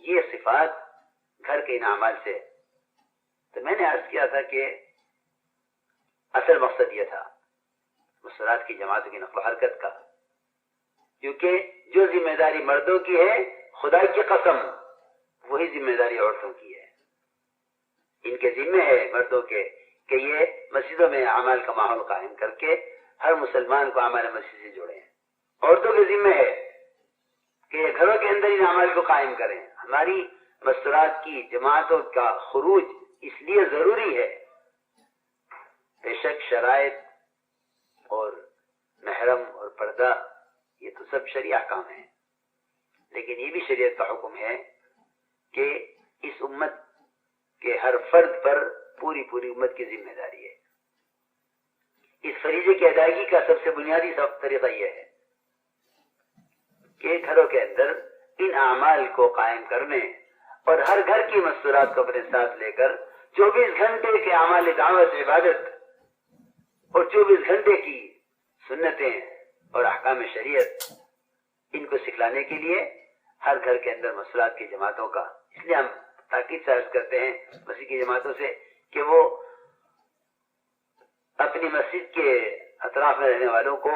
یہ صفات گھر کے ان اعمال سے. تو میں نے عرض کیا تھا کہ اصل مقصد یہ تھا مسلمات کی جماعتوں کی نقل و حرکت کا، کیونکہ جو ذمہ داری مردوں کی ہے خدا کی قسم وہی ذمہ داری عورتوں کی ہے. ان کے ذمہ ہے مردوں کے کہ یہ مسجدوں میں اعمال کا ماحول قائم کر کے ہر مسلمان کو اعمال مسجد سے جوڑیں. عورتوں کے ذمہ ہے کہ یہ گھروں کے اندر ان اعمال کو قائم کریں. ہماری مسجد کی جماعتوں کا خروج اس لیے ضروری ہے. بے شک شرائط اور محرم اور پردہ یہ تو سب شرعی احکام ہیں، لیکن یہ بھی شریعت کا حکم ہے کہ اس امت کے ہر فرد پر پوری امت کی ذمہ داری ہے. اس فریضے کی ادائیگی کا سب سے بنیادی طریقہ یہ ہے کہ گھروں کے اندر ان اعمال کو قائم کرنے اور ہر گھر کی مستورات کو اپنے ساتھ لے کر 24 گھنٹے کے اعمال دعوت عبادت اور 24 گھنٹے کی سنتیں اور احکام شریعت ان کو سکھلانے کے لیے ہر گھر کے اندر مستورات کی جماعتوں کا. اس لیے ہم تاکید سے عرض کرتے ہیں مسجد کی جماعتوں سے کہ وہ اپنی مسجد کے اطراف میں رہنے والوں کو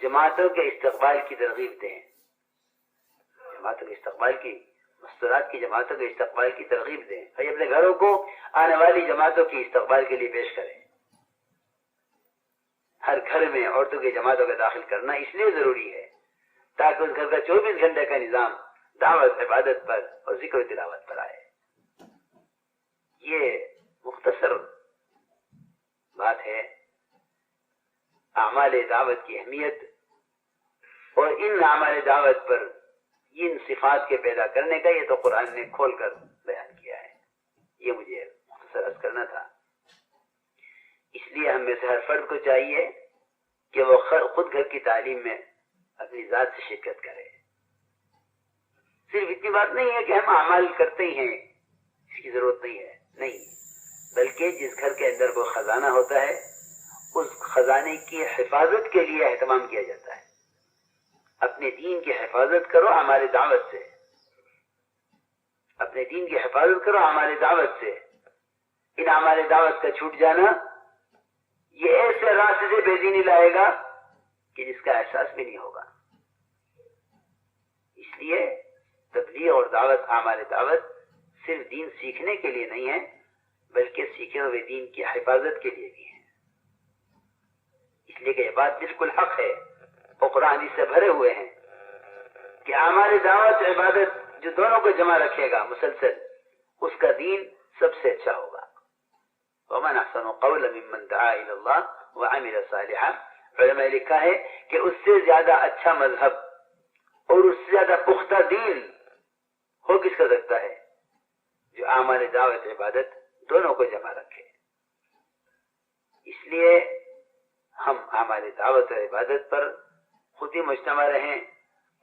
جماعتوں کے استقبال کی ترغیب دیں. جماعتوں کے استقبال کی مستورات کی جماعتوں کے استقبال کی ترغیب دیں. اپنے گھروں کو آنے والی جماعتوں کی استقبال کے لیے پیش کریں. ہر گھر میں عورتوں کی جماعتوں کا داخل کرنا اس لیے ضروری ہے تاکہ اس گھر کا 24 گھنٹے کا نظام دعوت عبادت پر اور ذکر و تلاوت پر آئے. یہ مختصر بات ہے اعمال دعوت کی اہمیت اور ان اعمال دعوت پر ان صفات کے پیدا کرنے کا. یہ تو قرآن نے کھول کر بیان کیا ہے. یہ مجھے مختصر عرض کرنا تھا. اس لیے ہم میں سے ہر فرد کو چاہیے کہ وہ خود گھر کی تعلیم میں اپنی ذات سے شرکت کرے. صرف اتنی بات نہیں ہے کہ ہم اعمال کرتے ہی ہیں، اس کی ضرورت نہیں ہے، نہیں، بلکہ جس گھر کے اندر کوئی خزانہ ہوتا ہے اس خزانے کی حفاظت کے لیے اہتمام کیا جاتا ہے. اپنے دین کی حفاظت کرو ہماری دعوت سے، اپنے دین کی حفاظت کرو ہماری دعوت سے. ان ہماری دعوت کا چھوٹ جانا یہ ایسے راستے سے بے دینی لائے گا کہ جس کا احساس بھی نہیں ہوگا. اس لیے تبلیغ اور دعوت ہماری دعوت صرف دین سیکھنے کے لیے نہیں ہے بلکہ سیکھے ہوئے دین کی حفاظت کے لیے بھی ہے. اس لیے کہ یہ بات بالکل حق ہے اور قرآن اس سے بھرے ہوئے ہیں کہ ہماری دعوت عبادت جو دونوں کو جمع رکھے گا مسلسل اس کا دین سب سے اچھا ہوگا. ومن احسن قولا ممن دعا الى الله وعمل صالحا. علماء لکھا ہے کہ اس سے زیادہ اچھا مذہب اور اس سے زیادہ پختہ دین ہو کس کا سکتا ہے جو اعمال دعوت عبادت دونوں کو جمع رکھے. اس لیے ہم اعمال دعوت اور عبادت پر خود ہی مجتمع رہیں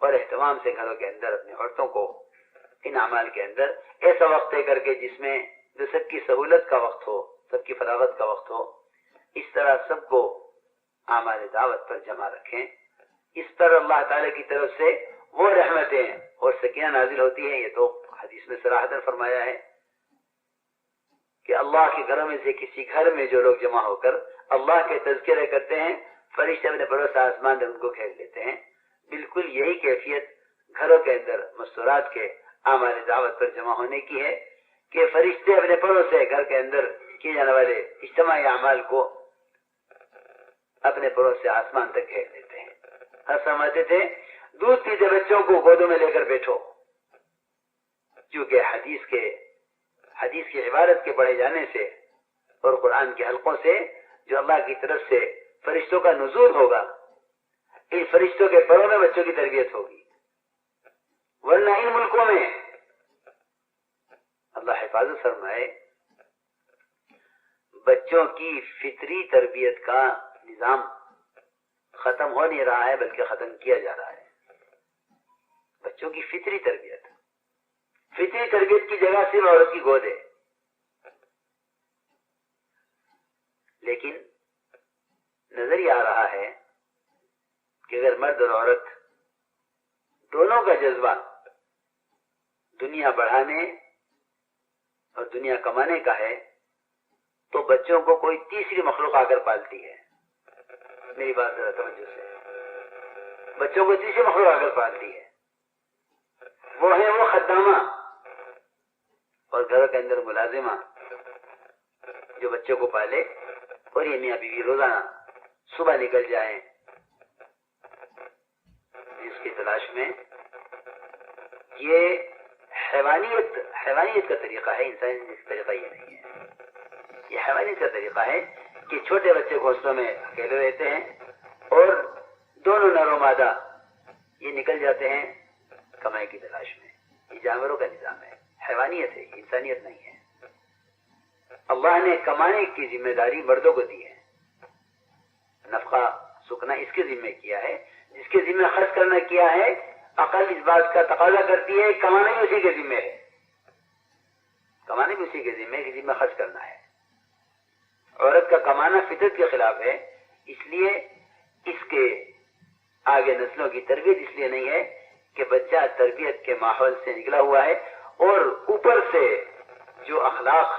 اور اہتمام سے گھروں کے اندر اپنی عورتوں کو ان اعمال کے اندر ایسا وقت طے کر کے جس میں جو سب کی سہولت کا وقت ہو، سب کی فراغت کا وقت ہو، اس طرح سب کو اعمال دعوت پر جمع رکھیں. اس پر اللہ تعالی کی طرف سے وہ رحمتیں اور سکینہ نازل ہوتی ہیں. یہ تو حدیث میں صراحتاً فرمایا ہے کہ اللہ کے گھروں میں سے کسی گھر میں جو لوگ جمع ہو کر اللہ کے تذکرے کرتے ہیں فرشتے اپنے بھروسہ آسمان میں ان کو گھیر لیتے ہیں. بالکل یہی کیفیت گھروں کے اندر مستورات کے اعمال دعوت پر جمع ہونے کی ہے کہ فرشتے اپنے پروں سے گھر کے اندر کیے جانے والے اجتماعی اعمال کو اپنے پروں سے آسمان تک گھیر دیتے ہیں. ہر سمجھتے تھے دودھ پیتے بچوں کو گودوں میں لے کر بیٹھو، کیونکہ حدیث کی عبارت کے پڑھے جانے سے اور قرآن کے حلقوں سے جو اللہ کی طرف سے فرشتوں کا نزول ہوگا ان فرشتوں کے پروں میں بچوں کی تربیت ہوگی. ورنہ ان ملکوں میں اللہ حفاظت فرمائے بچوں کی فطری تربیت کا نظام ختم ہو نہیں رہا ہے بلکہ ختم کیا جا رہا ہے. بچوں کی فطری تربیت کی جگہ صرف عورت کی گود ہے. لیکن نظر یہ آ رہا ہے کہ اگر مرد اور عورت دونوں کا جذبہ دنیا بڑھانے اور دنیا کمانے کا ہے تو بچوں کو کوئی تیسری مخلوق آ کر پالتی ہے. میری بات ذرا توجہ سے. بچوں کو تیسری مخلوق آ کر پالتی ہے. وہ خدامہ اور گھر کے اندر ملازمہ جو بچوں کو پالے اور یہ میاں بیوی روزانہ صبح نکل جائیں جس کی تلاش میں. یہ حیوانیت کا طریقہ ہے، انسانیت کا طریقہ یہ نہیں ہے. یہ حیوانیت کا طریقہ ہے کہ چھوٹے بچے گھونسلوں میں اکیلے رہتے ہیں اور دونوں نر و مادہ یہ نکل جاتے ہیں کمائی کی تلاش میں. یہ جانوروں کا نظام ہے، حیوانیت ہے، انسانیت نہیں ہے. اللہ نے کمانے کی ذمہ داری مردوں کو دی ہے. نفقہ سکنا اس کے ذمہ کیا ہے. جس کے ذمہ خرچ کرنا کیا ہے عقل اس بات کا تقاضا کرتی ہے کمانا بھی اسی کے ذمہ ہے. کمانے بھی اسی کے ذمہ خرچ کرنا ہے. عورت کا کمانا فطرت کے خلاف ہے. اس لیے اس کے آگے نسلوں کی تربیت اس لیے نہیں ہے کہ بچہ تربیت کے ماحول سے نکلا ہوا ہے اور اوپر سے جو اخلاق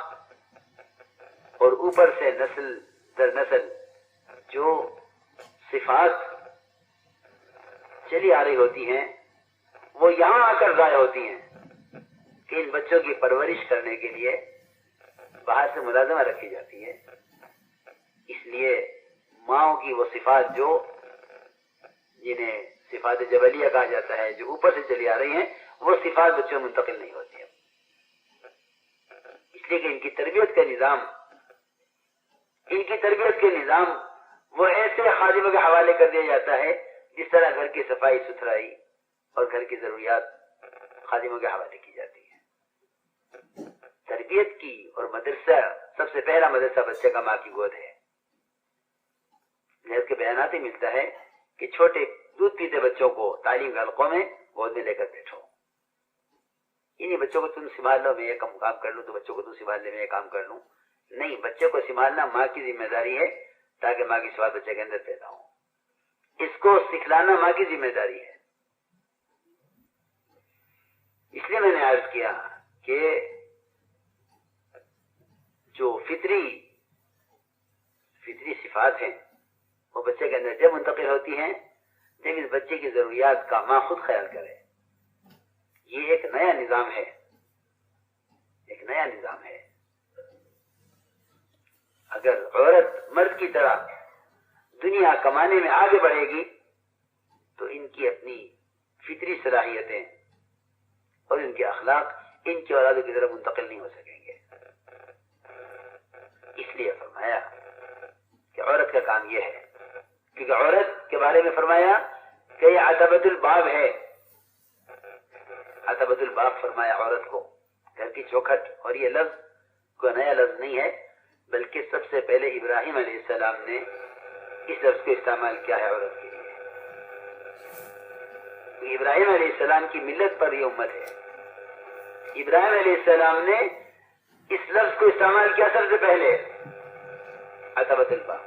اور اوپر سے نسل در نسل جو صفات چلی آ رہی ہوتی ہیں وہ یہاں آ کر ضائع ہوتی ہیں کہ ان بچوں کی پرورش کرنے کے لیے باہر سے ملازمہ رکھی جاتی ہے. اس لیے ماؤں کی وہ صفات جو جنہیں صفات جبلیہ کہا جاتا ہے جو اوپر سے چلی آ رہی ہیں وہ صفات بچوں میں منتقل نہیں ہوتی ہیں. اس لیے کہ ان کی تربیت کے نظام وہ ایسے خادموں کے حوالے کر دیا جاتا ہے جس طرح گھر کی صفائی ستھرائی اور گھر کی ضروریات خادموں کے حوالے کی جاتی ہے. تربیت کی اور مدرسہ سب سے پہلا مدرسہ بچے کا ماں کی گود ہے. اس کے بیانات ہی ملتا ہے کہ چھوٹے دودھ پیتے بچوں کو تعلیم کے حلقوں میں گود میں لے کر بیٹھو. انہیں بچوں کو تم سنبھال لو، میں یہ کام کر لوں، تو بچوں کو تم سنبھال لے، میں یہ کام کر لوں. نہیں، بچے کو سنبھالنا ماں کی ذمہ داری ہے تاکہ ماں کی صفات بچے کے اندر پیدا ہو. اس کو سکھلانا ماں کی ذمہ داری ہے. اس لیے میں نے عرض کیا کہ جو فطری صفات ہیں وہ بچے کے اندر جب منتقل ہوتی ہیں جب اس بچے کی ضروریات کا ماں خود خیال کرے. یہ ایک نیا نظام ہے. اگر عورت مرد کی طرح دنیا کمانے میں آگے بڑھے گی تو ان کی اپنی فطری صلاحیتیں اور ان کے اخلاق ان کی اولادوں کی طرف منتقل نہیں ہو سکیں گے. اس لیے فرمایا کہ عورت کا کام یہ ہے، کیونکہ عورت کے بارے میں فرمایا کہ یہ عتبۃ الباب ہے. عتبۃ الباب فرمایا عورت کو، گھر کی چوکھٹ. اور یہ لفظ کوئی نیا لفظ نہیں ہے بلکہ سب سے پہلے ابراہیم علیہ السلام نے اس لفظ کو استعمال کیا ہے عورت کے لیے. ابراہیم علیہ السلام کی ملت پر یہ امت ہے. ابراہیم علیہ السلام نے اس لفظ کو استعمال کیا سب سے پہلے، عتبۃ الباب.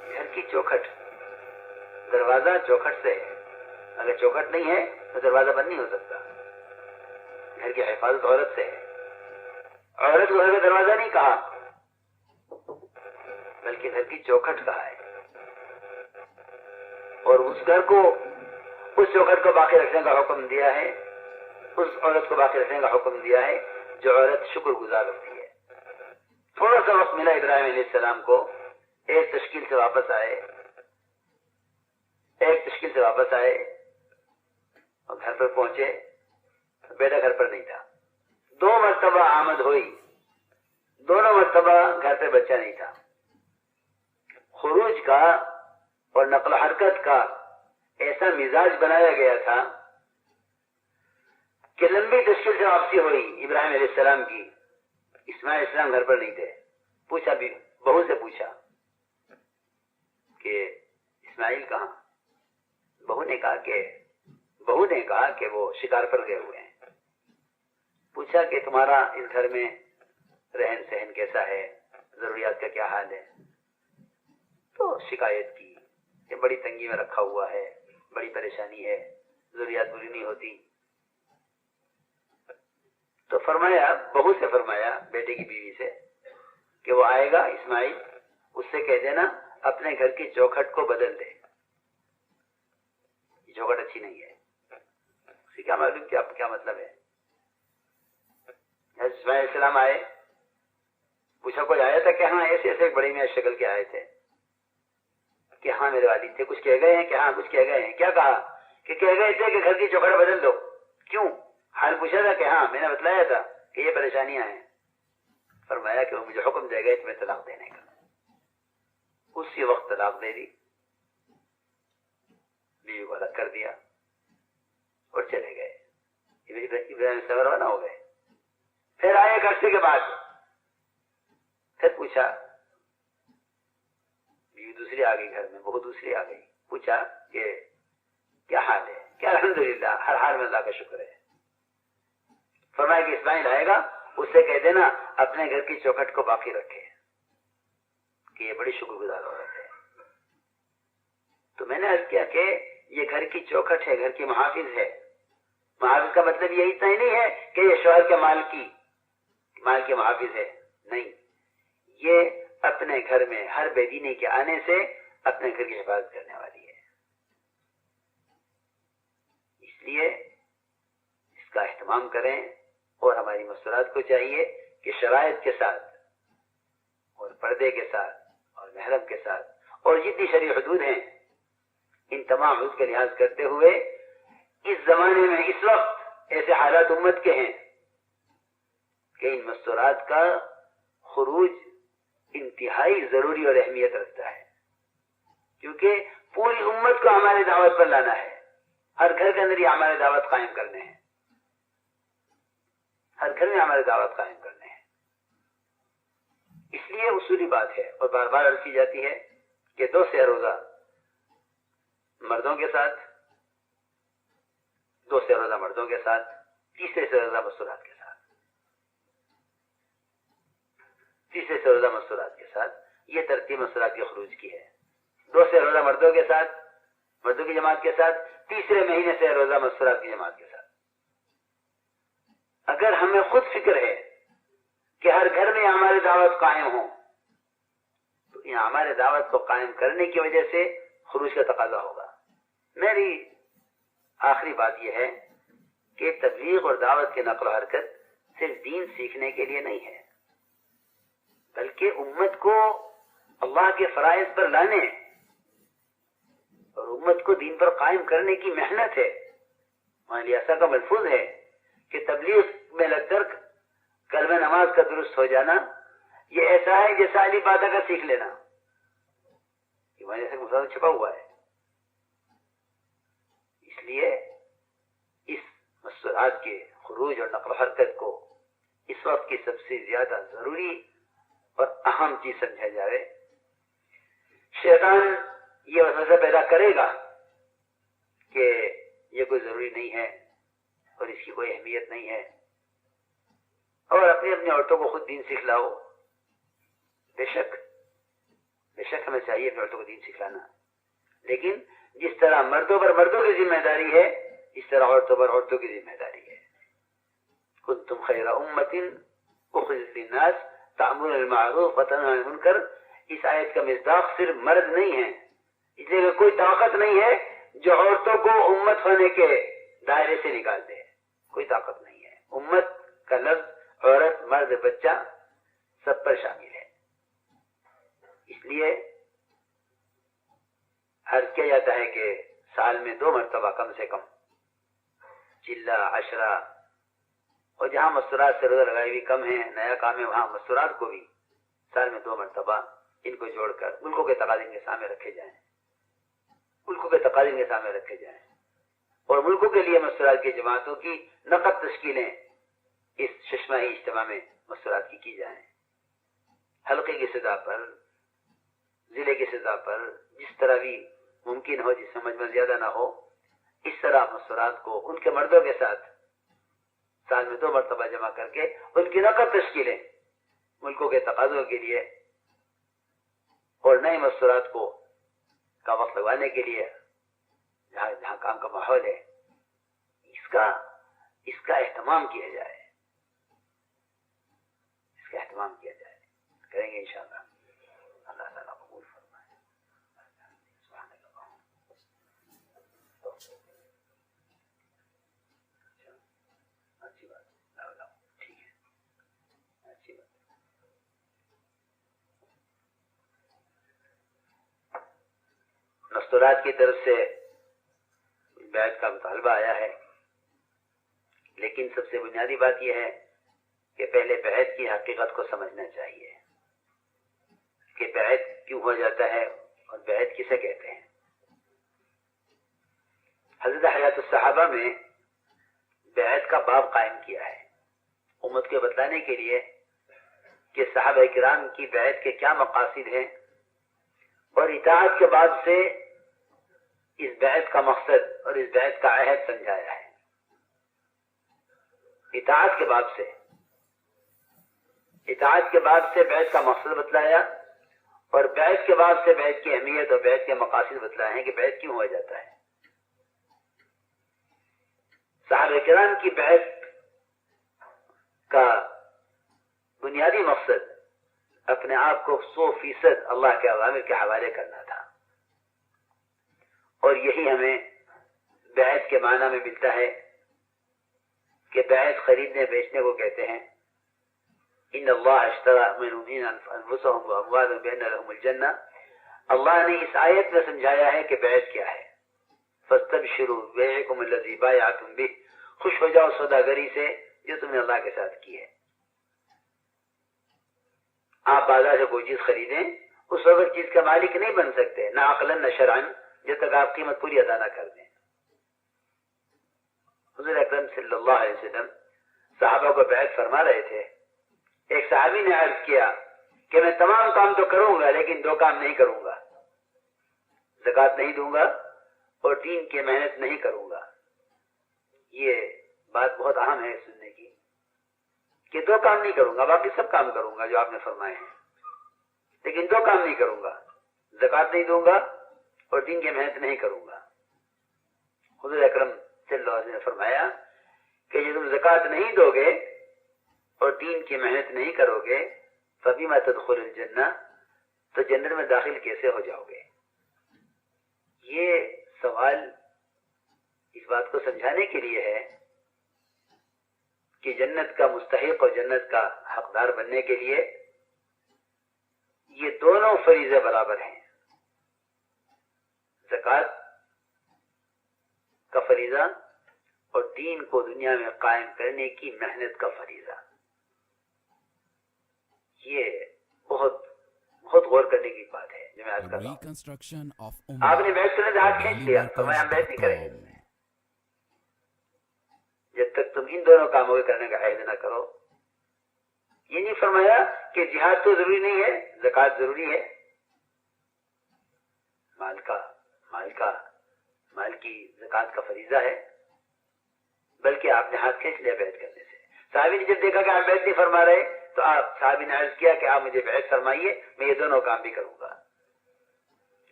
گھر کی چوکھٹ، دروازہ چوکھٹ سے ہے. اگر چوکھٹ نہیں ہے تو دروازہ بند نہیں ہو سکتا. گھر کی حفاظت عورت سے ہے. عورت کو گھر کا دروازہ نہیں کہا بلکہ گھر کی چوکھٹ کہا ہے. اور اس گھر کو، اس چوکھٹ کو باقی رکھنے کا حکم دیا ہے، اس عورت کو باقی رکھنے کا حکم دیا ہے جو عورت شکر گزار ہوتی ہے. تھوڑا سا وقت ملا ابراہیم علیہ السلام کو، ایک تشکیل سے واپس آئے اور گھر پر پہنچے. بیٹا گھر پر نہیں تھا. 2 مرتبہ آمد ہوئی، دونوں مرتبہ گھر پہ بچہ نہیں تھا. خروج کا اور نقل و حرکت کا ایسا مزاج بنایا گیا تھا کہ لمبی تشکیل سے واپسی ہوئی ابراہیم علیہ السلام کی. اسماعیل علیہ السلام گھر پر نہیں تھے. پوچھا بھی، بہو سے پوچھا کہ اسماعیل کہاں؟ بہو نے کہا کہ وہ شکار پر گئے ہوئے ہیں۔ پوچھا کہ تمہارا اس گھر میں رہن سہن کیسا ہے، ضروریات کا کیا حال ہے؟ تو شکایت کی کہ بڑی تنگی میں رکھا ہوا ہے، بڑی پریشانی ہے، ضروریات پوری نہیں ہوتی۔ تو فرمایا، بہو سے فرمایا، بیٹے کی بیوی سے، کہ وہ آئے گا اسماعیل، اس سے کہہ دینا اپنے گھر کی چوکھٹ کو بدل دے، یہ چوکھٹ اچھی نہیں ہے۔ اسی کیا معلوم کہ آپ کیا مطلب ہے؟ اسماعیل علیہ السلام آئے، پوچھا کوئی آیا تھا کہ ہاں ایسے ایسے بڑے میاں شکل کے آئے تھے، کہ ہاں میرے والد تھے، کچھ کہہ گئے ہیں کہ ہاں کچھ کہہ گئے ہیں؟ کیا کہا؟ کہ کہہ گئے تھے کہ گھر کی چوکھٹ بدل دو۔ کیوں؟ حال پوچھا تھا کہ ہاں میں نے بتلایا تھا کہ یہ پریشانیاں ہیں۔ فرمایا کہ وہ مجھے حکم دے گئے تمہیں طلاق دینے کا۔ اسی وقت طلاق دے دی، بیوی کو الگ کر دیا اور چلے گئے۔ ابراہیم سے روانہ ہو گئے۔ پھر آئے ایک عرصے کے بعد، پھر پوچھا، بیوی دوسری آ گئی گھر میں، بہو دوسری آ گئی، پوچھا کہ کیا حال ہے؟ کہ الحمدللہ، ہر حال میں اللہ کا شکر ہے۔ فرمایا کہ اسماعیل آئے گا، اس سے کہہ دینا اپنے گھر کی چوکھٹ کو باقی رکھے، کہ یہ بڑی شکر گزار عورت ہے۔ تو میں نے عرض کیا کہ یہ گھر کی چوکھٹ ہے، گھر کی محافظ ہے۔ محافظ کا مطلب یہ اتنا ہی نہیں ہے کہ یہ شوہر کے مال کی محافظ ہے، نہیں، یہ اپنے گھر میں ہر بے دینی کے آنے سے اپنے گھر کی حفاظت کرنے والی ہے۔ اس لیے اس کا اہتمام کریں، اور ہماری مسورات کو چاہیے کہ شرائط کے ساتھ اور پردے کے ساتھ اور محرم کے ساتھ اور جتنی شرعی حدود ہیں ان تمام حدود کا لحاظ کرتے ہوئے، اس زمانے میں اس وقت ایسے حالات امت کے ہیں کہ ان مستورات کا خروج انتہائی ضروری اور اہمیت رکھتا ہے، کیونکہ پوری امت کو ہماری دعوت پر لانا ہے، ہر گھر کے اندر یہ ہماری دعوت قائم کرنے ہیں، ہر گھر میں ہماری دعوت قائم کرنے ہیں۔ اس لیے اصولی بات ہے اور بار بار عرض کی جاتی ہے کہ 2 سہ روزہ مردوں کے ساتھ، 2 سہ روزہ مردوں کے ساتھ، تیسرے سہ روزہ مستورات کے ساتھ، تیسرے سہ روزہ مستورات کے ساتھ، یہ ترتیب مستورات کے خروج کی ہے۔ 2 سہ روزہ مردوں کے ساتھ، مردوں کی جماعت کے ساتھ، تیسرے مہینے سے روزہ مستورات کی جماعت کے ساتھ۔ اگر ہمیں خود فکر ہے کہ ہر گھر میں ہماری دعوت قائم ہو، تو یہ ہمارے دعوت کو قائم کرنے کی وجہ سے خروج کا تقاضا ہوگا۔ میری آخری بات یہ ہے کہ تبلیغ اور دعوت کی نقل و حرکت صرف دین سیکھنے کے لیے نہیں ہے، بلکہ امت کو اللہ کے فرائض پر لانے اور امت کو دین پر قائم کرنے کی محنت ہے۔ مالیاسا کا ملفوظ ہے کہ تبلیغ میں لگ کر کلمہ نماز کا درست ہو جانا یہ ایسا ہے جیسا علی پادہ کا سیکھ لینا، یہ وجہ سے مسئلہ چھپا ہوا ہے۔ اس لیے اس مستورات کے خروج اور نقل و حرکت کو اس وقت کی سب سے زیادہ ضروری اور اہم چیز سمجھا جائے۔ شیطان یہ وسوسہ پیدا کرے گا کہ یہ کوئی ضروری نہیں ہے اور اس کی کوئی اہمیت نہیں ہے، اور اپنی عورتوں کو خود دین سکھلاؤ۔ بے شک ہمیں چاہیے اپنی عورتوں کو دین سکھلانا، لیکن جس طرح مردوں پر مردوں کی ذمہ داری ہے، اس طرح عورتوں پر عورتوں کی ذمہ داری ہے۔ کنتم خیر امۃ اخرجت للناس تأمرون بالمعروف وتنهون عن المنکر، اس آیت کا مصداق صرف مرد نہیں ہے، اس لیے کوئی طاقت نہیں ہے جو عورتوں کو امت ہونے کے دائرے سے نکال دے، کوئی طاقت نہیں ہے۔ امت کا لفظ عورت، مرد، بچہ سب پر شامل ہے۔ اس لیے عرض کیا جاتا ہے کہ سال میں 2 مرتبہ کم سے کم چلہ، عشرہ، اور جہاں مستورات سے روزہ لگائی ہوئی کم ہے، نیا کام ہے، وہاں مستورات کو بھی سال میں 2 مرتبہ ان کو جوڑ کر ملکوں کے تقاضے کے سامنے رکھے جائیں، ملکوں کے تقاضے کے سامنے رکھے جائیں، اور ملکوں کے لیے مستورات کی جماعتوں کی نقد تشکیلیں اس ششماہی اجتماع میں مستورات کی جائیں۔ حلقے کی سطح پر، ضلع کی سطح پر، جس طرح بھی ممکن ہو، جس میں مجمع زیادہ نہ ہو، اس طرح مستورات کو ان کے مردوں کے ساتھ سال میں 2 مرتبہ جمع کر کے ان کی نقد تشکیلیں ملکوں کے تقاضوں کے لیے اور نئے مستورات کو کا وقت لگوانے کے لیے جہاں کام کا ماحول ہے، اس کا اہتمام کیا جائے، اس کا اہتمام کیا جائے، کریں گے انشاءاللہ۔ اللہ تعالیٰ قبول فرمائے۔ اچھی بات، ٹھیک ہے، اچھی بات۔ مستورات کی طرف سے بیعت کا مطالبہ آیا ہے، لیکن سب سے بنیادی بات یہ ہے کہ پہلے بیعت کی حقیقت کو سمجھنا چاہیے کہ بیعت کیوں ہو جاتا ہے اور بیعت کسے کہتے ہیں۔ حضرت حیات الصحابہ میں بیعت کا باب قائم کیا ہے امت کے بتلانے کے لیے کہ صحابہ کرام کی بیعت کے کیا مقاصد ہیں، اور اطاعت کے بعد سے اس بیعت کا مقصد اور اس بیعت کا عہد سمجھایا ہے۔ اطاعت کے بعد سے بیعت کا مقصد بتلایا، اور بیعت کے بعد سے بیعت کی اہمیت اور بیعت کے مقاصد بتلائے ہیں کہ بیعت کیوں ہو جاتا ہے۔ صحابہ کرام کی بیعت کا بنیادی مقصد اپنے آپ کو 100% اللہ کے اوامر کے حوالے کرنا تھا، اور یہی ہمیں بیعت کے معنی میں ملتا ہے کہ بیعت خریدنے بیچنے کو کہتے ہیں۔ ان اللہ اشترى من المؤمنین انفسهم واموالهم بان لهم الجنہ، اللہ نے اس آیت میں سمجھایا ہے کہ بیعت کیا ہے۔ فاستبشروا ببیعکم الذی بایعتم بہ، خوش ہو جاؤ سوداگری سے جو تم نے اللہ کے ساتھ کی ہے۔ آپ بازار سے کوئی چیز خریدیں، اس وقت چیز کا مالک نہیں بن سکتے، نہ عقلاً نہ شرعاً، جب تک آپ قیمت پوری ادا نہ کر دیں۔ حضور اکرم صلی اللہ علیہ وسلم صحابہ کو بیعت فرما رہے تھے۔ ایک صحابی نے عرض کیا کہ میں تمام کام تو کروں گا لیکن 2 کام نہیں کروں گا، زکوٰۃ نہیں دوں گا اور دین کی محنت نہیں کروں گا۔ یہ بات بہت اہم ہے سننے کی کہ 2 کام نہیں کروں گا، باقی سب کام کروں گا جو آپ نے فرمائے ہیں، لیکن 2 کام نہیں کروں گا، زکوٰۃ نہیں دوں گا اور دین کی محنت نہیں کروں گا۔ حضور اکرم صلی اللہ علیہ وسلم نے فرمایا کہ جب تم زکوٰۃ نہیں دو گے اور دین کی محنت نہیں کرو گے فبما تدخل الجنہ، تو جنت میں داخل کیسے ہو جاؤ گے؟ یہ سوال اس بات کو سمجھانے کے لیے ہے کہ جنت کا مستحق اور جنت کا حقدار بننے کے لیے یہ دونوں فریضے برابر ہیں، زکوٰۃ کا فریضہ اور دین کو دنیا میں قائم کرنے کی محنت کا فریضہ۔ یہ بہت بہت غور کرنے کی بات ہے جو میں آج کر رہا ہوں۔ Reconstruction of آپ نے بیعت کرنے سے ہاتھ کھینچ لیا تو میں ہم بیعت نہیں کریں گے جب تک تم ان دونوں کاموں کے کرنے کا عہد نہ کرو۔ یہ نہیں فرمایا کہ جہاد تو ضروری نہیں ہے، زکوٰۃ ضروری ہے، مال کی زکوٰۃ کا فریضہ ہے، بلکہ آپ نے ہاتھ کھینچ لیا بیعت کرنے سے۔ صحابی نے جب دیکھا کہ آپ بیعت نہیں فرما رہے تو صحابی نے عرض کیا کہ آپ مجھے بیعت فرمائیے، میں یہ دونوں کام بھی کروں گا۔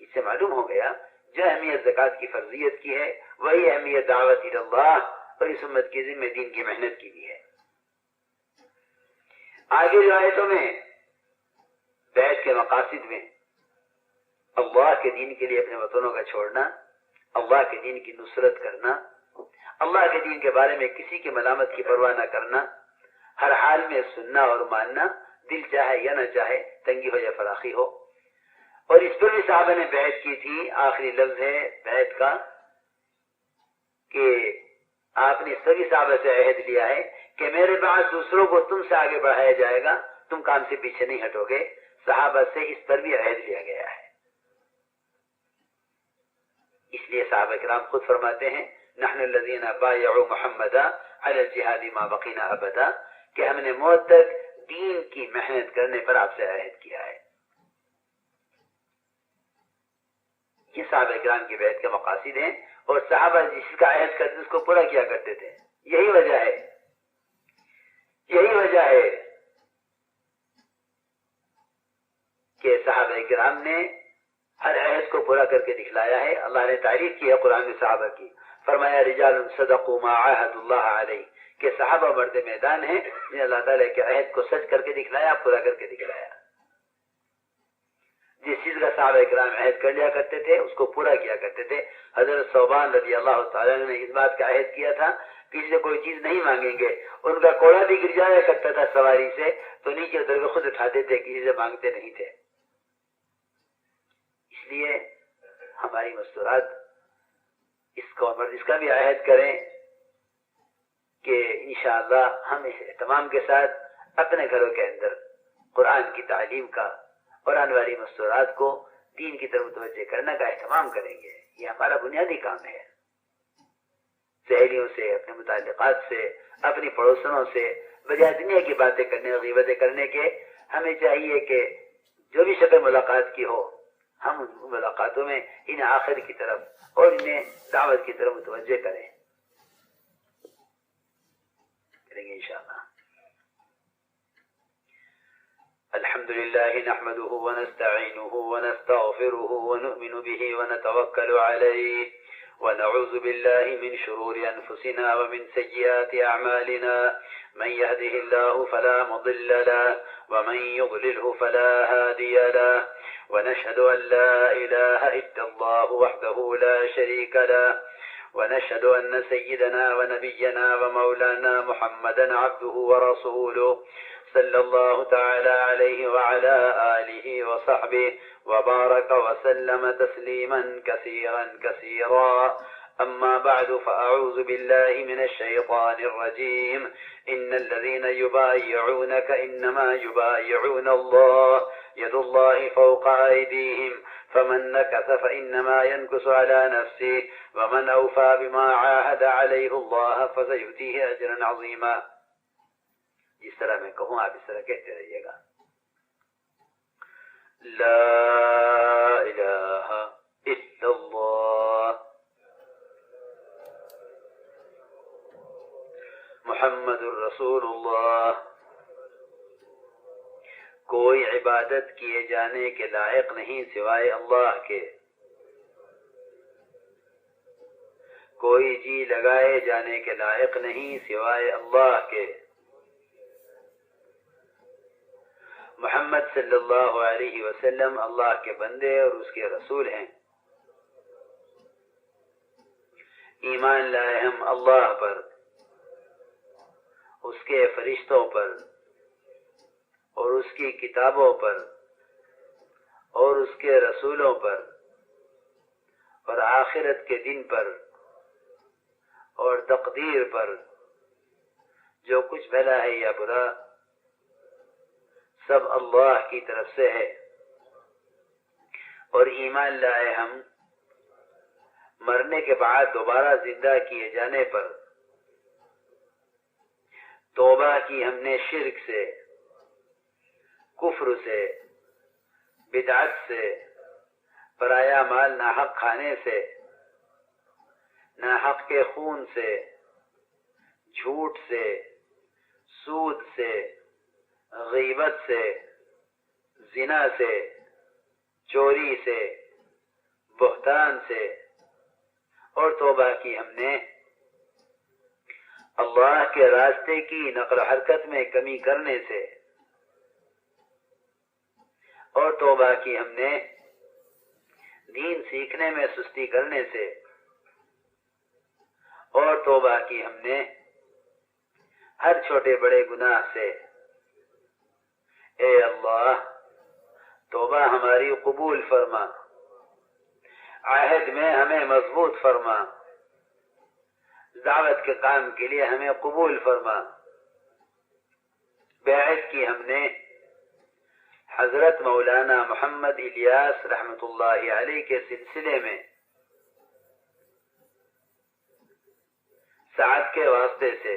اس سے معلوم ہو گیا جو اہمیت زکوٰۃ کی فرضیت کی ہے وہی اہمیت دعوت اللہ اور اس امت کے ذمہ دین کی محنت کی بھی ہے۔ آگے جو آیتوں میں بیعت کے مقاصد میں اللہ کے دین کے لیے اپنے وطنوں کا چھوڑنا، اللہ کے دین کی نصرت کرنا، اللہ کے دین کے بارے میں کسی کی ملامت کی پرواہ نہ کرنا، ہر حال میں سننا اور ماننا، دل چاہے یا نہ چاہے، تنگی ہو یا فراخی ہو، اور اس پر بھی صحابہ نے بیعت کی تھی۔ آخری لفظ ہے بیعت کا کہ آپ نے سبھی صحابہ سے عہد لیا ہے کہ میرے بعد دوسروں کو تم سے آگے بڑھایا جائے گا، تم کام سے پیچھے نہیں ہٹو گے۔ صحابہ سے اس پر بھی عہد لیا گیا ہے۔ اس لیے صحابہ کرام خود فرماتے ہیں نحن الذین بایعوا محمدا علی الجہاد ما بقینا ابدا، کہ ہم نے موت تک دین کی محنت کرنے پر آپ سے عہد کیا ہے۔ یہ صحابہ کرام کی بیعت کے مقاصد ہیں، اور صحابہ جس کا عہد کرتے اس کو پورا کیا کرتے تھے۔ یہی وجہ ہے کہ صحابہ کرام نے ہر عہد کو پورا کر کے دکھلایا ہے۔ اللہ نے تعریف کی ہے قرآن میں صحابہ کی، فرمایا رجال صدقوا ما عاهدوا اللہ علیہ، کہ صحابہ مرد میدان ہیں جنہیں اللہ تعالیٰ کے عہد کو سچ کر کے دکھلایا، پورا کر کے دکھلایا۔ جس چیز کا صحابہ کرام عہد کر لیا کرتے تھے اس کو پورا کیا کرتے تھے۔ حضرت ثوبان رضی اللہ تعالیٰ نے اس بات کا عہد کیا تھا کسی سے کوئی چیز نہیں مانگیں گے، ان کا کوڑا بھی گر جایا کرتا تھا سواری سے تو نیچے اتر کے خود اٹھاتے تھے، کسی سے مانگتے نہیں تھے۔ اس لیے ہماری مستورات اس کا بھی عہد کریں کہ انشاءاللہ ہم اس اہتمام کے ساتھ اپنے گھروں کے اندر قرآن کی تعلیم کا اور آنے والی مستورات کو دین کی طرف متوجہ کرنے کا اہتمام کریں گے۔ یہ ہمارا بنیادی کام ہے۔ سہیلیوں سے، اپنے متعلقات سے، اپنی پڑوسنوں سے بجائے دنیا کی باتیں کرنے، غیبتیں کرنے کے، ہمیں چاہیے کہ جو بھی شکل ملاقات کی ہو ہم ان ملاقاتوں میں انہیں آخر کی طرف اور انہیں دعوت کی طرف متوجہ کریں گے انشاءاللہ۔ الحمد لله نحمده ونستعينه ونستغفره ونؤمن به ونتوكل عليه ونعوذ بالله من شرور أنفسنا ومن سيئات أعمالنا، من يهده الله فلا مضل له ومن يضلله فلا هادي له، ونشهد أن لا إله إلا الله وحده لا شريك له، ونشهد أن سيدنا ونبينا ومولانا محمدا عبده ورسوله صلى الله تعالى عليه وعلى آله وصحبه وبارك وسلم تسليما كثيرا كثيرا، أما بعد فأعوذ بالله من الشيطان الرجيم، إن الذين يبايعونك إنما يبايعون الله يد الله فوق أيديهم فمن نكث فإنما ينكث على نفسه ومن أوفى بما عاهد عليه الله فسيؤتيه أجرا عظيما۔ جس طرح میں کہوں آپ اس طرح کہتے رہیے گا۔ لا الہ الا اللہ محمد الرسول اللہ۔ کوئی عبادت کیے جانے کے لائق نہیں سوائے اللہ کے، کوئی جی لگائے جانے کے لائق نہیں سوائے اللہ کے۔ محمد صلی اللہ علیہ وسلم اللہ کے بندے اور اس کے رسول ہیں۔ ایمان لائے ہم اللہ پر، اس کے فرشتوں پر اور اس کی کتابوں پر اور اس کے رسولوں پر اور آخرت کے دن پر اور تقدیر پر، جو کچھ بھلا ہے یا برا سب اللہ کی طرف سے ہے۔ اور ایمان لائے ہم مرنے کے بعد دوبارہ زندہ کیے جانے پر، توبہ کی ہم نے شرک سے، کفر سے، بدعت سے، پرایا مال ناحق کھانے سے، ناحق کے خون سے، جھوٹ سے، سود سے، غیبت سے، زنا سے، چوری سے، بہتان سے، اور توبہ کی ہم نے اللہ کے راستے کی نقل و حرکت میں کمی کرنے سے، اور توبہ کی ہم نے دین سیکھنے میں سستی کرنے سے، اور توبہ کی ہم نے ہر چھوٹے بڑے گناہ سے۔ اے اللہ توبہ ہماری قبول فرما، عہد میں ہمیں مضبوط فرما، دعوت کے کام کے لیے ہمیں قبول فرما۔ بیعت کی ہم نے حضرت مولانا محمد الیاس رحمت اللہ علیہ کے سلسلے میں سعد کے واسطے سے،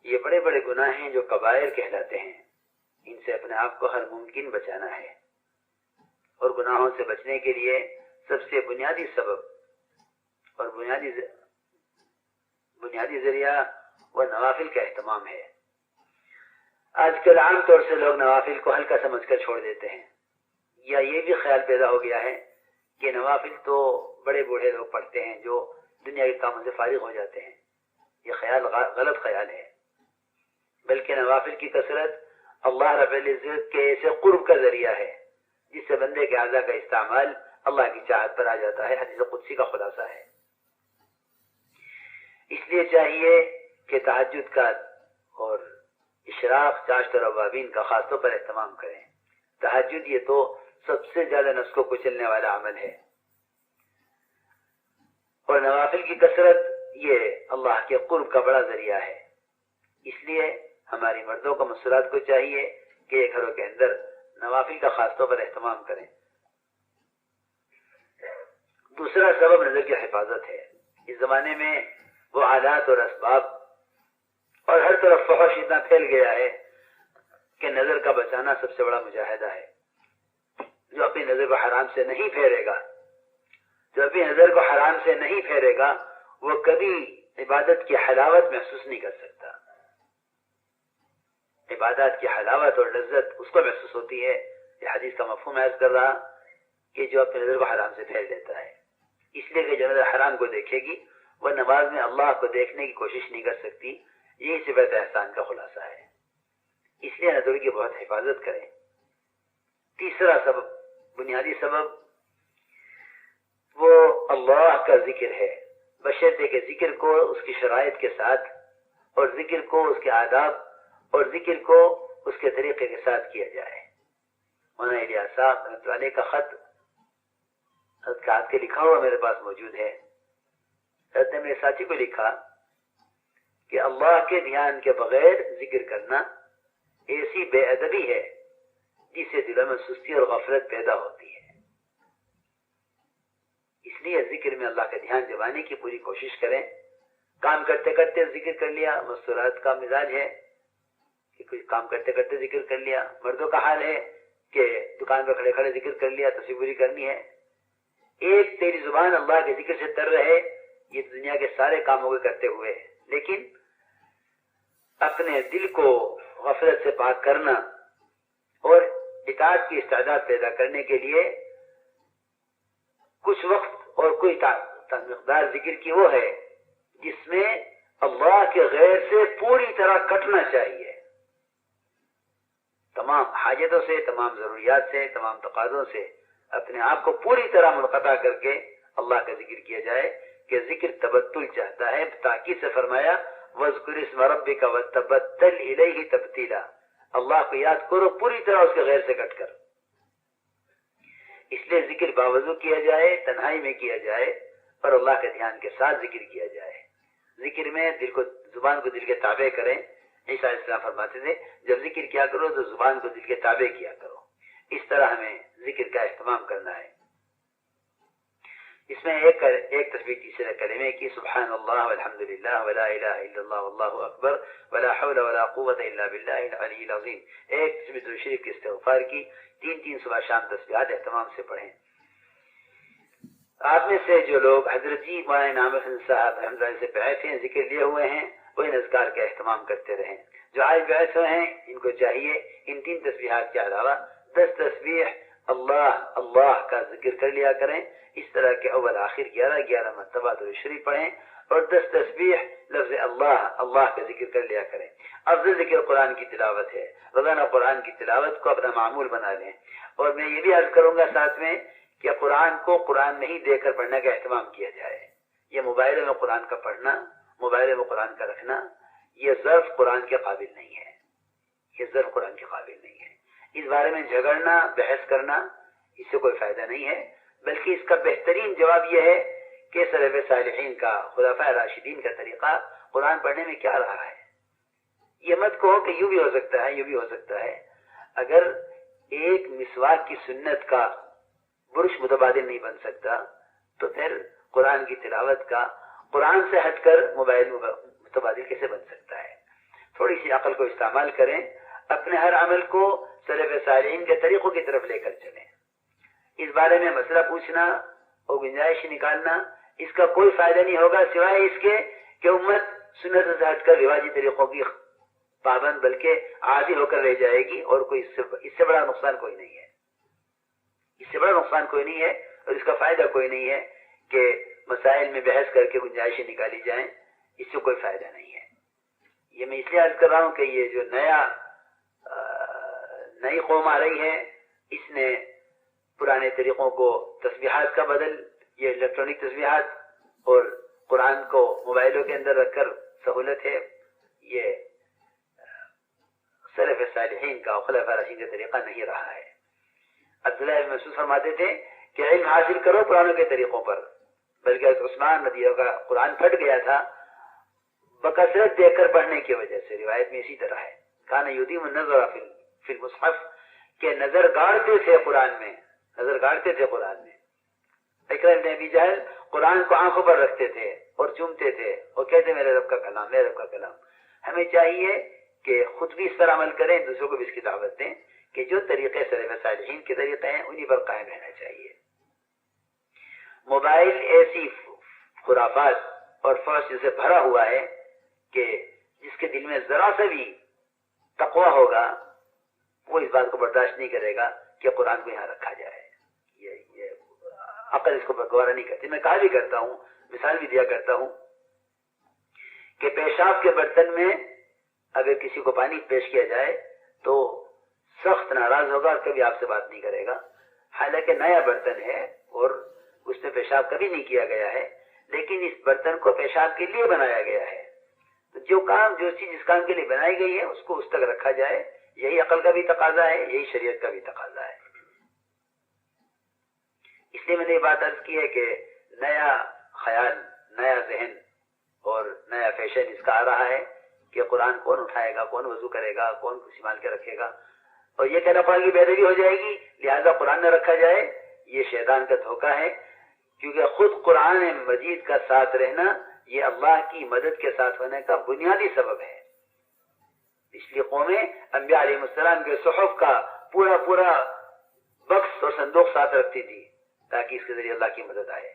یہ بڑے بڑے گناہ ہیں جو کبائر کہلاتے ہیں، ان سے اپنے آپ کو ہر ممکن بچانا ہے، اور گناہوں سے بچنے کے لیے سب سے بنیادی سبب اور بنیادی ذریعہ وہ نوافل کا اہتمام ہے۔ آج کل عام طور سے لوگ نوافل کو ہلکا سمجھ کر چھوڑ دیتے ہیں، یا یہ بھی خیال پیدا ہو گیا ہے کہ نوافل تو بڑے بوڑھے لوگ پڑھتے ہیں جو دنیا کے کاموں سے فارغ ہو جاتے ہیں۔ یہ خیال غلط خیال ہے، بلکہ نوافل کی کثرت اللہ رب العزت کے ایسے قرب کا ذریعہ ہے جس سے بندے کے اعضاء کا استعمال اللہ کی چاہت پر آ جاتا ہے۔ حدیث قدسی کا خلاصہ ہے۔ اس لیے چاہیے کہ تہجد کا اور اشراق چاشت اور اوابین کا خاص طور پر اہتمام کریں۔ تہجد یہ تو سب سے زیادہ نفس کو کچلنے والا عمل ہے، اور نوافل کی کثرت یہ اللہ کے قرب کا بڑا ذریعہ ہے۔ اس لیے ہماری مردوں کو مسلات کو چاہیے کہ یہ گھروں کے اندر نوافل کا خاص طور پر اہتمام کریں۔ دوسرا سبب نظر کی حفاظت ہے۔ اس زمانے میں وہ آلات اور اسباب اور ہر طرف فحش اتنا پھیل گیا ہے کہ نظر کا بچانا سب سے بڑا مجاہدہ ہے۔ جو اپنی نظر کو حرام سے نہیں پھیرے گا، جو اپنی نظر کو حرام سے نہیں پھیرے گا، وہ کبھی عبادت کی حلاوت محسوس نہیں کر سکتا۔ عبادات کی حلاوت اور لذت اس کو محسوس ہوتی ہے۔ یہ حدیث کا مفہوم عرض کر رہا کہ جو اپنی نظر کو حرام سے پھیر دیتا ہے، اس لیے کہ جو نظر حرام کو دیکھے گی وہ نماز میں اللہ کو دیکھنے کی کوشش نہیں کر سکتی۔ یہی صفت احسان کا خلاصہ ہے۔ اس لیے نظر کی بہت حفاظت کریں۔ تیسرا سبب، بنیادی سبب، وہ اللہ کا ذکر ہے، بشرطے کہ ذکر کو اس کی شرائط کے ساتھ، اور ذکر کو اس کے آداب، اور ذکر کو اس کے طریقے کے ساتھ کیا جائے۔ مولانا الیاس صاحب رحمۃ اللہ علیہ کا خط اذکار کے لکھا ہوا میرے پاس موجود ہے۔ حضرت نے میرے ساتھی کو لکھا کہ اللہ کے دھیان کے بغیر ذکر کرنا ایسی بے ادبی ہے جس سے دلوں میں سستی اور غفلت پیدا ہوتی ہے۔ اس لیے ذکر میں اللہ کا دھیان جمانے کی پوری کوشش کریں۔ کام کرتے کرتے ذکر کر لیا، مستورات کا مزاج ہے کہ کچھ کام کرتے کرتے ذکر کر لیا۔ مردوں کا حال ہے کہ دکان پہ کھڑے کھڑے ذکر کر لیا، تصویر پوری کرنی ہے۔ ایک تیری زبان اللہ کے ذکر سے تر رہے، یہ دنیا کے سارے کاموں کو کرتے ہوئے، لیکن اپنے دل کو غفلت سے پاک کرنا اور اطاعت کی استعداد پیدا کرنے کے لیے کچھ وقت اور کوئی مقدار ذکر کی وہ ہے جس میں اللہ کے غیر سے پوری طرح کٹنا چاہیے۔ تمام حاجتوں سے، تمام ضروریات سے، تمام تقاضوں سے اپنے آپ کو پوری طرح منقطع کر کے اللہ کا ذکر کیا جائے کہ ذکر تبتل چاہتا ہے۔ تاکید سے فرمایا وَاذْكُرِ اسْمَ رَبِّكَ وَتَبَتَّلْ إِلَيْهِ تَبْتِيلًا، اللہ کو یاد کرو پوری طرح اس کے غیر سے کٹ کر۔ اس لیے ذکر باوضو کیا جائے، تنہائی میں کیا جائے، اور اللہ کے دھیان کے ساتھ ذکر کیا جائے۔ ذکر میں دل کو، زبان کو دل کے تابع کریں۔ عیسیٰ علیہ السلام فرماتے تھے جب ذکر کیا کرو تو زبان کو دل کے تابع کیا کرو۔ اس طرح ہمیں ذکر کا اہتمام کرنا ہے۔ اس میں ایک تسبیح تیسرے کلمے کی، سبحان اللہ والحمدللہ ولا الہ الا اللہ واللہ اکبر ولا حول ولا قوت الا باللہ العلی العظیم، ایک تسبیح درود شریف کی استغفار کی، تین صبح شام تسبیحات اہتمام سے پڑھیں۔ آپ میں سے جو لوگ حضرت جی مولانا انعام الحسن صاحب رحمۃ اللہ سے بیعت ہیں، ذکر لیے ہوئے ہیں، وہ ان اذکار کا اہتمام کرتے رہیں۔ جو آج بیعت ہوئے ہیں ان کو چاہیے ان 3 تسبیحات کے علاوہ 10 تسبیح اللہ اللہ کا ذکر کر لیا کریں۔ اس طرح کے اول آخر 11 مرتبہ درود شریف پڑھیں، اور 10 تسبیح لفظ اللہ اللہ کا ذکر کر لیا کریں۔ افضل ذکر قرآن کی تلاوت ہے، روزانہ قرآن کی تلاوت کو اپنا معمول بنا لیں۔ اور میں یہ بھی عرض کروں گا ساتھ میں کہ قرآن کو قرآن نہیں دے کر پڑھنے کا اہتمام کیا جائے۔ یہ موبائل میں قرآن کا پڑھنا، موبائل میں قرآن کا رکھنا، یہ ظرف قرآن کے قابل نہیں ہے، یہ ظرف قرآن کے قابل نہیں ہے۔ اس بارے میں جھگڑنا، بحث کرنا، اس سے کوئی فائدہ نہیں ہے، بلکہ اس کا بہترین جواب یہ ہے کہ سلف صالحین کا، خلفاء راشدین کا طریقہ قرآن پڑھنے میں کیا رہا ہے۔ یہ مت کہو کہ یوں بھی ہو سکتا ہے، یوں بھی ہو سکتا ہے۔ اگر ایک مسواک کی سنت کا برش متبادل نہیں بن سکتا تو پھر قرآن کی تلاوت کا قرآن سے ہٹ کر موبائل متبادل کیسے بن سکتا ہے؟ تھوڑی سی عقل کو استعمال کریں، اپنے ہر عمل کو سلف صالحین کے طریقوں کی طرف لے کر چلیں۔ اس بارے میں مسئلہ پوچھنا اور گنجائش نکالنا اس کا کوئی فائدہ نہیں ہوگا سوائے اس کے کہ امت سنت سے ہٹ کر رواجی طریقوں کی پابند بلکہ عادی ہو کر رہ جائے گی، اور کوئی اس سے بڑا نقصان کوئی نہیں ہے، اس سے بڑا نقصان کوئی نہیں ہے، اور اس کا فائدہ کوئی نہیں ہے کہ مسائل میں بحث کر کے گنجائشیں نکالی جائیں، اس سے کوئی فائدہ نہیں ہے۔ یہ میں اس لیے عرض کر رہا ہوں کہ یہ جو نئی قوم آ رہی ہے، اس نے پرانے طریقوں کو تسبیحات کا بدل یہ الیکٹرانک تسبیحات اور قرآن کو موبائلوں کے اندر رکھ کر سہولت ہے، یہ سلف صالحین کا اور خلفاء راشدین کا طریقہ نہیں رہا ہے۔ عبداللہ بن مسعود فرماتے تھے کہ علم حاصل کرو پرانوں کے طریقوں پر، بلکہ حضرت عثمان رضی اللہ عنہ کا قرآن پھٹ گیا تھا بکثرت دیکھ کر پڑھنے کی وجہ سے، روایت میں اسی طرح ہے، کان یدیم النظر فی المصحف، کہ نظر گاڑتے تھے قرآن میں، نظر گاڑتے تھے قرآن میں۔ اکرم بن ابی جہل قرآن کو آنکھوں پر رکھتے تھے اور چومتے تھے اور کہتے میرے رب کا کلام، میرے رب کا کلام۔ ہمیں چاہیے کہ خود بھی اس پر عمل کریں، دوسروں کو بھی اس کی دعوت دیں کہ جو طریقے سلف صالحین کے طریقے ہیں انہی پر قائم رہنا چاہیے۔ موبائل ایسی خرافات اور فحش سے بھرا ہوا ہے کہ جس کے دل میں ذرا سا بھی تقویٰ ہوگا وہ اس بات کو برداشت نہیں کرے گا کہ قرآن کو یہاں رکھا جائے۔ یہ عقل اس کو گوارا نہیں کرتی۔ میں کہا بھی کرتا ہوں، مثال بھی دیا کرتا ہوں کہ پیشاب کے برتن میں اگر کسی کو پانی پیش کیا جائے تو سخت ناراض ہوگا اور کبھی آپ سے بات نہیں کرے گا، حالانکہ نیا برتن ہے اور اس میں پیشاب کبھی نہیں کیا گیا ہے، لیکن اس برتن کو پیشاب کے لیے بنایا گیا ہے۔ تو جو چیز جس کام کے لیے بنائی گئی ہے اس کو اس تک رکھا جائے، یہی عقل کا بھی تقاضا ہے، یہی شریعت کا بھی تقاضا ہے۔ اس لیے میں نے یہ بات عرض کی ہے کہ نیا خیال، نیا ذہن اور نیا فیشن اس کا آ رہا ہے کہ قرآن کون اٹھائے گا، کون وضو کرے گا، کون سنبھال کے رکھے گا، اور یہ کہنا قرآن کی بے ادبی ہو جائے گی لہذا قرآن نہ رکھا جائے۔ یہ شیطان کا دھوکہ ہے، کیونکہ خود قرآن مجید کا ساتھ رہنا یہ اللہ کی مدد کے ساتھ ہونے کا بنیادی سبب ہے۔ پچھلی قومیں انبیاء علیہ السلام کے صحف کا پورا بکس اور صندوق ساتھ رکھتی تھی تاکہ اس کے ذریعے اللہ کی مدد آئے۔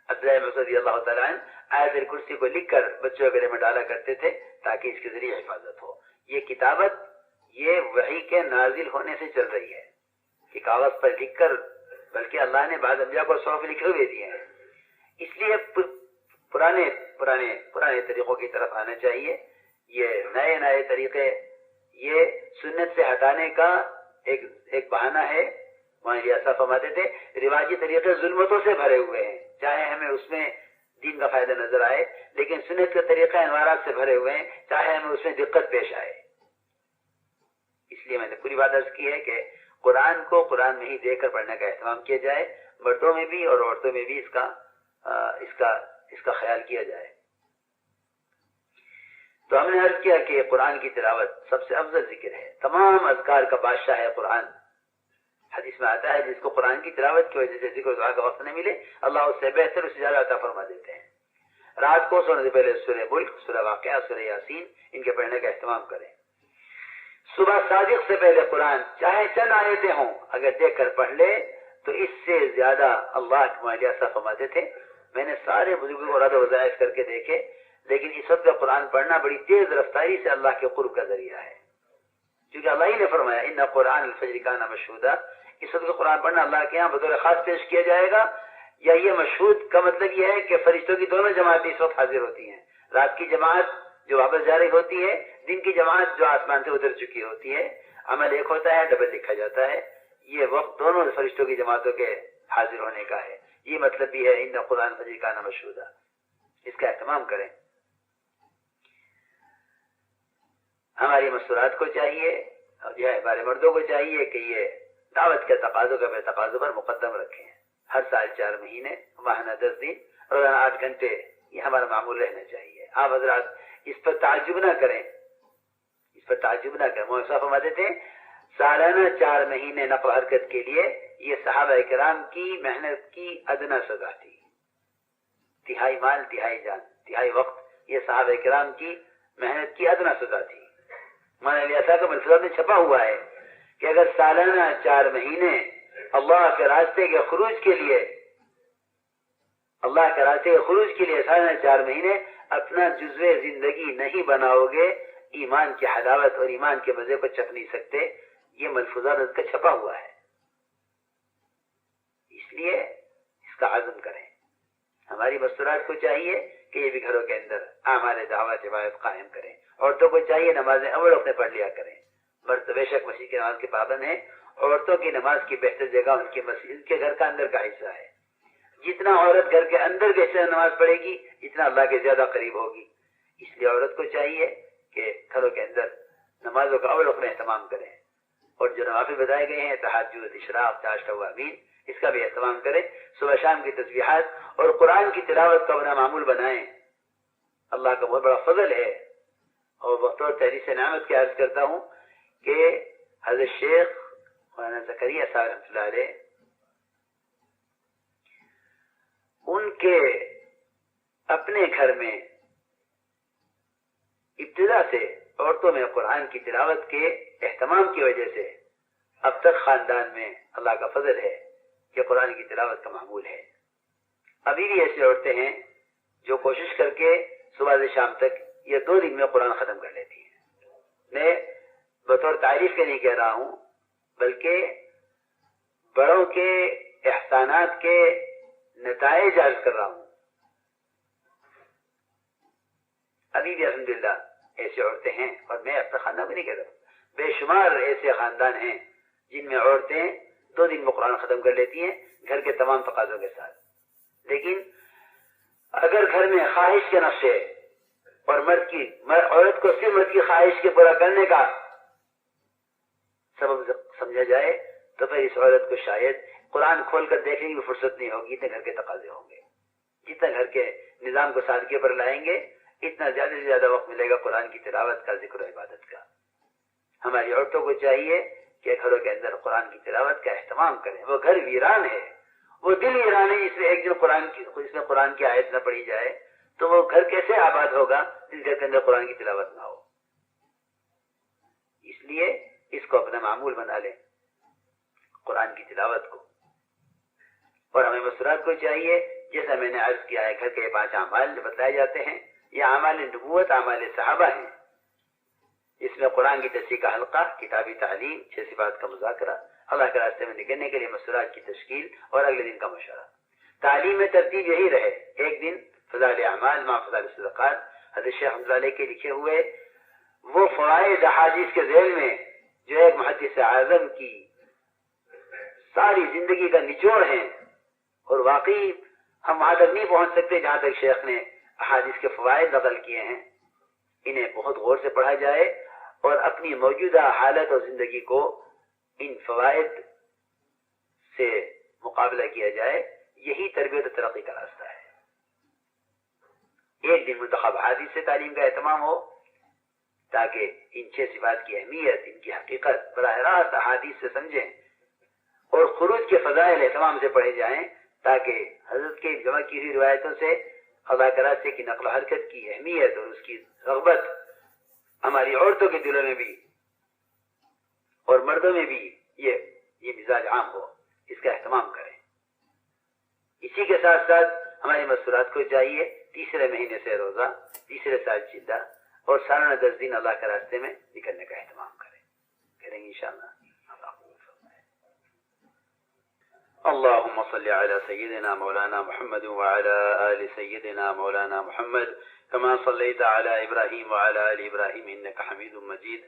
عبداللہ بن مسعود رضی اللہ تعالیٰ عنہ آیت الکرسی کو لکھ کر بچوں کے گلے میں ڈالا کرتے تھے تاکہ اس کے ذریعے حفاظت ہو۔ یہ کتابت یہ وحی کے نازل ہونے سے چل رہی ہے کہ کاغذ پر لکھ کر، بلکہ اللہ نے بعض انبیاء کو صحف لکھے ہوئے دیے ہیں۔ اس لیے پرانے طریقوں کی طرف آنا چاہیے۔ یہ نئے طریقے یہ سنت سے ہٹانے کا ایک بہانہ ہے۔ مولانا فرماتے تھے رواجی طریقے ظلمتوں سے بھرے ہوئے ہیں، چاہے ہمیں اس میں دین کا فائدہ نظر آئے، لیکن سنت کے طریقے انوارات سے بھرے ہوئے ہیں، چاہے ہمیں اس میں دقت پیش آئے۔ اس لیے میں نے پوری بات عرض کی ہے کہ قرآن کو قرآن میں ہی دیکھ کر پڑھنے کا اہتمام کیا جائے، مردوں میں بھی اور عورتوں میں بھی اس کا خیال کیا جائے۔ تو ہم نے عرض کیا کہ قرآن کی تلاوت سب سے افضل ذکر ہے، تمام اذکار کا بادشاہ ہے قرآن۔ حدیث میں آتا ہے جس کو قرآن کی تلاوت کی وجہ سے ذکر و دعا کا وقت نہیں ملے اللہ اس سے بہتر اس سے زیادہ عطا فرما دیتے ہیں۔ رات کو سونے سے پہلے سورہ ملک، سورہ واقعہ، سورہ یاسین ان کے پڑھنے کا اہتمام کریں۔ صبح صادق سے پہلے قرآن چاہے چند آیتیں ہوں اگر دیکھ کر پڑھ لے تو اس سے زیادہ اللہ کے مولانا صاحب فرماتے تھے میں نے سارے بزرگوں کو رد و وظائف کر کے دیکھے، لیکن اس وقت کا قرآن پڑھنا بڑی تیز رفتاری سے اللہ کے قرب کا ذریعہ ہے، کیونکہ اللہ ہی نے فرمایا ان قرآن الفجر کان مشہودا۔ اس وقت کا قرآن پڑھنا اللہ کے یہاں بطور خاص پیش کیا جائے گا، یا یہ مشہود کا مطلب یہ ہے کہ فرشتوں کی دونوں جماعتیں اس وقت حاضر ہوتی ہیں، رات کی جماعت جو واپس جا رہی ہوتی ہے، دن کی جماعت جو آسمان سے اتر چکی ہوتی ہے، عمل ایک ہوتا ہے ڈبل لکھا جاتا ہے۔ یہ وقت دونوں فرشتوں کی جماعتوں کے حاضر ہونے کا ہے، یہ مطلب بھی ہے ان قرآن فجر کان مشہودا۔ اس کا اہتمام کریں۔ ہماری مستورات کو چاہیے اور جو ہے ہمارے مردوں کو چاہیے کہ یہ دعوت کے تقاضوں کا تقاضوں پر مقدم رکھیں۔ ہر سال 4 مہینے، ماہانہ 10 دن، روزانہ 8 گھنٹے یہ ہمارا معمول رہنا چاہیے۔ آپ حضرات اس پر تعجب نہ کریں، اس پر تعجب نہ کریں۔ مولانا صاحب فرماتے تھے سالانہ 4 مہینے نقل و حرکت کے لیے یہ صحابہ کرام کی محنت کی ادنا سزا تھی۔ تہائی مال، تہائی جان، تہائی وقت یہ صحابہ کرام کی محنت کی ادنا سزا تھی. مولانا الیاس صاحب ملفوظات میں چھپا ہوا ہے کہ اگر سالانہ 4 مہینے اللہ کے راستے کے خروج کے لیے سالانہ 4 مہینے اپنا جزو زندگی نہیں بناؤ گے، ایمان کی حلاوت اور ایمان کے مزے کو چکھ نہیں سکتے. یہ ملفوظات اس کا چھپا ہوا ہے. اس لیے اس کا عزم کریں. ہماری مستورات کو چاہیے کہ یہ بھی گھروں کے اندر اعمال دعوت عبادت قائم کریں. عورتوں کو چاہیے نمازیں اول اپنے پڑھ لیا کریں. مرد بے شک مسیح کی نماز کے پابند ہیں. عورتوں کی نماز کی بہتر جگہ ان کی مسجد کے گھر کا اندر کا حصہ ہے. جتنا عورت گھر کے اندر کے حصے نماز پڑھے گی اتنا اللہ کے زیادہ قریب ہوگی. اس لیے عورت کو چاہیے کہ گھروں کے اندر نمازوں کا اول اپنا اہتمام کریں. اور جو نوافل بتائے گئے ہیں تہجد، اشراق، چاشت و امین، اس کا بھی اہتمام کریں. صبح شام کی تسبیحات اور قرآن کی تلاوت کا اپنا معمول بنائیں. اللہ کا بہت بڑا فضل ہے. اور بطور تحریف نعمت کی عرض کرتا ہوں کہ حضرت شیخ مولانا زکریا صاحب رحمۃ اللہ علیہ ان کے اپنے گھر میں ابتدا سے عورتوں میں قرآن کی تلاوت کے اہتمام کی وجہ سے اب تک خاندان میں اللہ کا فضل ہے کہ قرآن کی تلاوت کا معمول ہے. ابھی بھی ایسی عورتیں ہیں جو کوشش کر کے صبح سے شام تک یا 2 دن میں قرآن ختم کر لیتی ہیں. میں بطور تعریف کے نہیں کہہ رہا ہوں بلکہ بڑوں کے احسانات کے نتائج عرض کر رہا ہوں. ابھی بھی الحمدللہ ایسی عورتیں ہیں اور میں اپنا خاندان بھی نہیں کہہ رہا ہوں. بے شمار ایسے خاندان ہیں جن میں عورتیں 2 دن میں قرآن ختم کر لیتی ہیں گھر کے تمام تقاضوں کے ساتھ. لیکن اگر گھر میں خواہش کے نقشے اور عورت کو صرف مرد کی خواہش کے پورا کرنے کا سبب سمجھا جائے تو پھر اس عورت کو شاید قرآن کھول کر دیکھنے کی فرصت نہیں ہوگی. اتنے گھر کے تقاضے ہوں گے. جتنا گھر کے نظام کو سادگی پر لائیں گے اتنا زیادہ سے زیادہ وقت ملے گا قرآن کی تلاوت کا، ذکر و عبادت کا. ہماری عورتوں کو چاہیے کہ گھروں کے اندر قرآن کی تلاوت کا اہتمام کریں. وہ گھر ویران ہے، وہ دل ویران ہے. اس میں ایک دن اس میں قرآن کی آیت نہ پڑھی جائے تو وہ گھر کیسے آباد ہوگا جس گھر کے اندر قرآن کی تلاوت نہ ہو. اس لیے اس کو اپنا معمول بنا لیں قرآن کی تلاوت کو. اور ہمیں مسرات کو چاہیے جیسا میں نے عرض کیا ہے گھر کے 5 اعمال بتلائے جاتے ہیں. یہ اعمال نبوت، اعمال صحابہ ہیں. اس میں قرآن کی تفسیر کا حلقہ، کتابی تعلیم، 6 صفات کا مذاکرہ، اللہ کے راستے میں نکلنے کے لیے مسرات کی تشکیل اور اگلے دن کا مشورہ. تعلیم میں ترتیب یہی رہے. ایک دن فضائل اعمال مع فضائل صدقات، حضرت شیخ رحمۃ اللہ علیہ کے لکھے ہوئے وہ فوائد احادیث کے ذیل میں جو ایک محدث اعظم کی ساری زندگی کا نچوڑ ہیں. اور واقعی ہم وہاں تک نہیں پہنچ سکتے جہاں تک شیخ نے احادیث کے فوائد نقل کیے ہیں. انہیں بہت غور سے پڑھا جائے اور اپنی موجودہ حالت اور زندگی کو ان فوائد سے مقابلہ کیا جائے. یہی تربیت و ترقی کا راستہ ہے. ایک دن منتخب حدیث سے تعلیم کا اہتمام ہو تاکہ ان 6 صفات کی اہمیت، ان کی حقیقت براہ راست احادیث سے سمجھیں. اور خروج کے فضائل اہتمام سے پڑھے جائیں تاکہ حضرت کے جمع کی ہوئی روایتوں سے اللہ کے راستے کی نقل و حرکت کی اہمیت اور اس کی رغبت ہماری عورتوں کے دلوں میں بھی اور مردوں میں بھی یہ مزاج عام ہو. اس کا اہتمام کریں. اسی کے ساتھ ساتھ ہماری مستورات کو چاہیے 3 مہینے سے روزہ، 3 سال چندہ اور سالانہ 10 دن اللہ کے راستے میں نکلنے کا اہتمام کریں گے انشاءاللہ. اللهم صل على سيدنا مولانا محمد وعلى آل سيدنا مولانا محمد كما صليت على إبراهيم وعلى آل إبراهيم إنك حميد مجيد.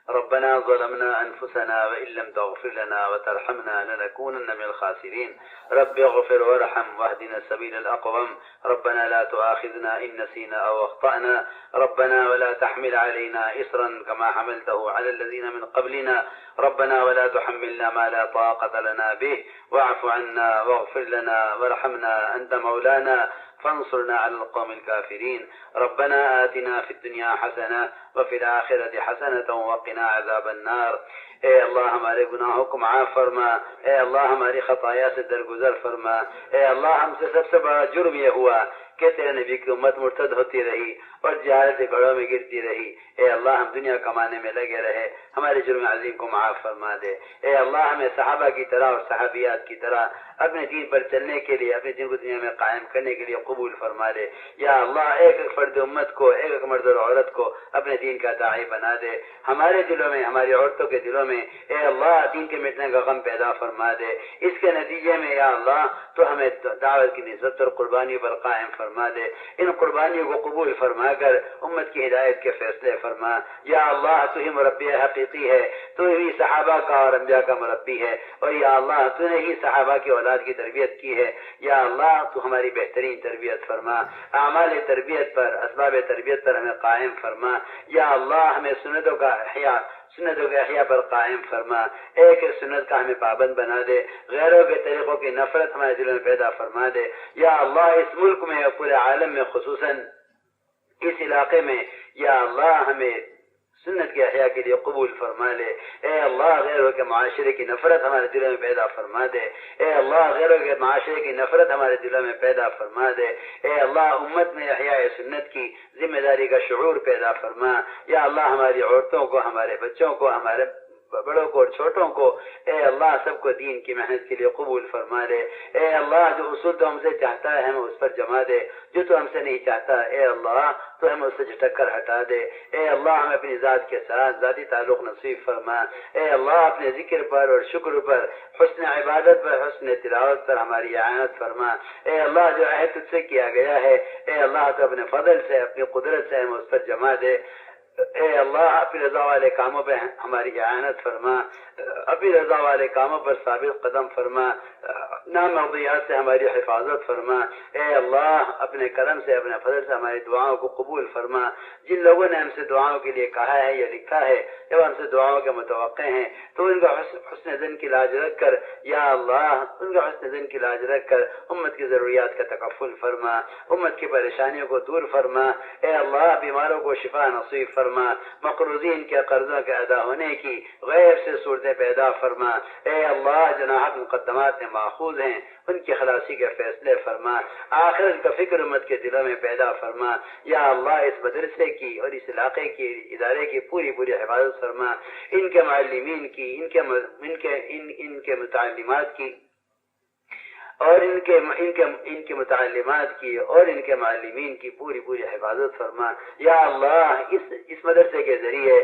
ربنا ظلمنا أنفسنا وإن لم تغفر لنا وترحمنا لنكونن من الخاسرين. رب اغفر وارحم واهدنا السبيل الأقوم. ربنا لا تؤاخذنا إن نسينا أو أخطأنا. ربنا ولا تحمل علينا إصرا كما حملته على الذين من قبلنا. ربنا ولا تحملنا ما لا طاقة لنا به. واعف عنا واغفر لنا وارحمنا أنت مولانا فانصرنا على القوم الكافرين. ربنا آتنا في الدنيا حسنة وفي الآخرة حسنة وقنا عذاب النار. اے اللہ ہمارے گناہوں کو معاف فرما. اے اللہ ہماری خطایا سے درگزر فرما. اے اللہ ہم سے سب سے بڑا جرم یہ ہوا کہ تیرے نبی کی امت مرتد ہوتی رہی اور جہالت گھڑوں میں گرتی رہی، اے اللہ ہم دنیا کمانے میں لگے رہے، ہمارے جرم عظیم کو معاف فرما دے۔ اے اللہ ہمیں صحابہ کی طرح اور صحابیات کی طرح اپنے دین پر چلنے کے لیے، اپنے دین کو دنیا میں قائم کرنے کے لیے قبول فرما دے۔ یا اللہ ایک ایک فرد امت کو، ایک ایک مرد اور عورت کو اپنے دین کا داعی بنا دے۔ ہمارے دلوں میں، ہماری عورتوں کے دلوں میں اے اللہ دین کے مٹنے کا غم پیدا فرما دے۔ اس کے نتیجے میں یا اللہ تو ہمیں دعوت کی نسبت اور قربانی پر قائم فرما دے۔ ان قربانیوں کو قبول فرما کر امت کی ہدایت کے فیصلے فرما۔ یا اللہ تو ہی مربی حقیقی ہے، تو ہی صحابہ کا اور انبیاء کا مربی ہے، اور یا اللہ تو نے ہی صحابہ کی اولاد کی تربیت کی ہے۔ یا اللہ تو ہماری بہترین تربیت فرما، اعمال تربیت پر، اسباب تربیت پر ہمیں قائم فرما۔ یا اللہ ہمیں سنتوں کا احیاء پر قائم فرما، ایک سنت کا ہمیں پابند بنا دے، غیروں کے طریقوں کی نفرت ہمارے دلوں میں پیدا فرما دے۔ یا اللہ اس ملک میں اور پورے عالم میں، خصوصاً اس علاقے میں یا اللہ ہمیں سنت کے احیاء کے لیے قبول فرما لے۔ اے اللہ غیروں کے معاشرے کی نفرت ہمارے دلوں میں پیدا فرما دے۔ اے اللہ غیروں کے معاشرے کی نفرت ہمارے دلوں میں پیدا فرما دے۔ اے اللہ امت میں احیاء سنت کی ذمہ داری کا شعور پیدا فرما۔ یا اللہ ہماری عورتوں کو، ہمارے بچوں کو، ہمارے بڑوں کو اور چھوٹوں کو اے اللہ سب کو دین کی محنت کے لیے قبول فرما دے۔ اے اللہ جو اصول تو ہم سے چاہتا ہے ہمیں اس پر جما دے، جو تو ہم سے نہیں چاہتا اے اللہ تو ہمیں اس سے جھٹک کر ہٹا دے۔ اے اللہ ہمیں اپنی ذات کے ساتھ ذاتی تعلق نصیب فرما۔ اے اللہ اپنے ذکر پر اور شکر پر، حسن عبادت پر، حسن تلاوت پر ہماری اعانت فرما۔ اے اللہ جو عہد تجھ سے کیا گیا ہے اے اللہ تو اپنے فضل سے، اپنی قدرت سے ہمیں اس پر جما دے۔ اے اللہ اپنی رضا والے کاموں پہ ہماری اعانت فرما، اپنی رضا والے کاموں پر ثابت قدم فرما، نامرضیات سے ہماری حفاظت فرما۔ اے اللہ اپنے کرم سے، اپنے فضل سے ہماری دعاؤں کو قبول فرما۔ جن لوگوں نے ہم سے دعاؤں کے لیے کہا ہے یا لکھا ہے جب ہم سے دعاؤں کے متوقع ہیں تو ان کا حسن ذن کی لاج رکھ کر یا اللہ ان کا حسن ذن کی لاج رکھ کر امت کی ضروریات کا تکفل فرما، امت کی پریشانیوں کو دور فرما۔ اے اللہ بیماروں کو شفا نصیب فرما، مقروضین کے قرضوں کے ادا ہونے کی غیب سے صورتیں پیدا فرما۔ اے اللہ جناحت مقدمات میں ماخوذ ہیں ان کی خلاصی کے فیصلے فرما، آخرت کا فکر امت کے دلوں میں پیدا فرما۔ یا اللہ اس مدرسے کی اور اس علاقے کی، ادارے کی پوری حفاظت فرما، ان کے معلمین کی، ان کے متعلمات کی اور ان کے متعلمات کی اور ان کے معلمین کی پوری حفاظت فرما۔ یا اللہ اس مدرسے کے ذریعے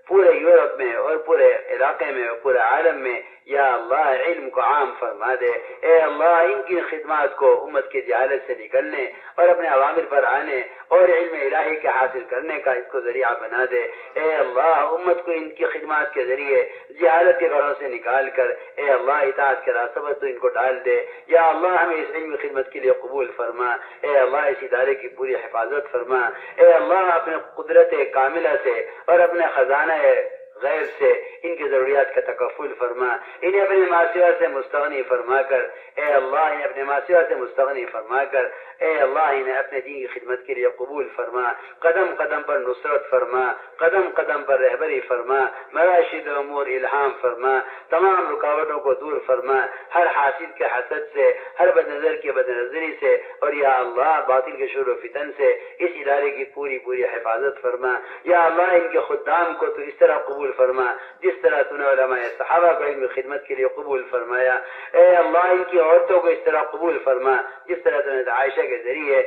پورے یورپ میں اور پورے علاقے میں اور پورے عالم میں یا اللہ علم کو عام فرما دے۔ اے اللہ ان کی خدمات کو امت کے جہالت سے نکلنے اور اپنے عوامر پر آنے اور علم الہی کے حاصل کرنے کا اس کو ذریعہ بنا دے۔ اے اللہ امت کو ان کی خدمات کے ذریعے جہالت کے گھروں سے نکال کر اے اللہ اطاعت کے راستوں پر تو ان کو ڈال دے۔ یا اللہ ہمیں اس علم خدمت کے لیے قبول فرما۔ اے اللہ اس ادارے کی پوری حفاظت فرما۔ اے اللہ اپنے قدرت کاملہ سے اور اپنے خزانہ غیر سے ان کی ضروریات کا تکفل فرما، انہیں اپنی معصیت سے مستغنی فرما کر اے اللہ انہیں اپنے معصیت سے مستغنی فرما کر اے اللہ انہیں اپنے دین کی خدمت کے لیے قبول فرما، قدم قدم پر نصرت فرما، قدم قدم پر رہبری فرما، مراشد امور الہام فرما، تمام رکاوٹوں کو دور فرما، ہر حاسد کے حسد سے، ہر بد نظر کی بد نظری سے اور یا اللہ باطل کے شور و فتن سے اس ادارے کی پوری حفاظت فرما۔ یا اللہ ان کے خدام کو تو اس طرح قبول فرما جس طرح تو نے علماء صحابہ کو علم خدمت کے لیے قبول فرمایا۔ اے اللہ ان کی عورتوں کو اس طرح قبول فرما جس طرح تو نے عائشہ کے ذریعے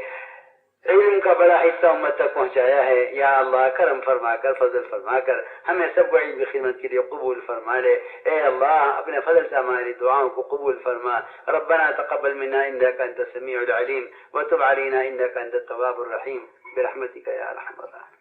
علم کا بڑا حصہ امت تک پہنچایا ہے۔ یا اللہ کرم فرما کر، فضل فرما کر ہمیں سب کو علم خدمت کے لیے قبول فرما لے۔ اے اللہ اپنے فضل سے ہماری دعاؤں کو قبول فرما۔ ربنا تقبل منا انك انت السميع العليم وتب علينا انك انت التواب الرحيم برحمتك يا ارحم الراحمين۔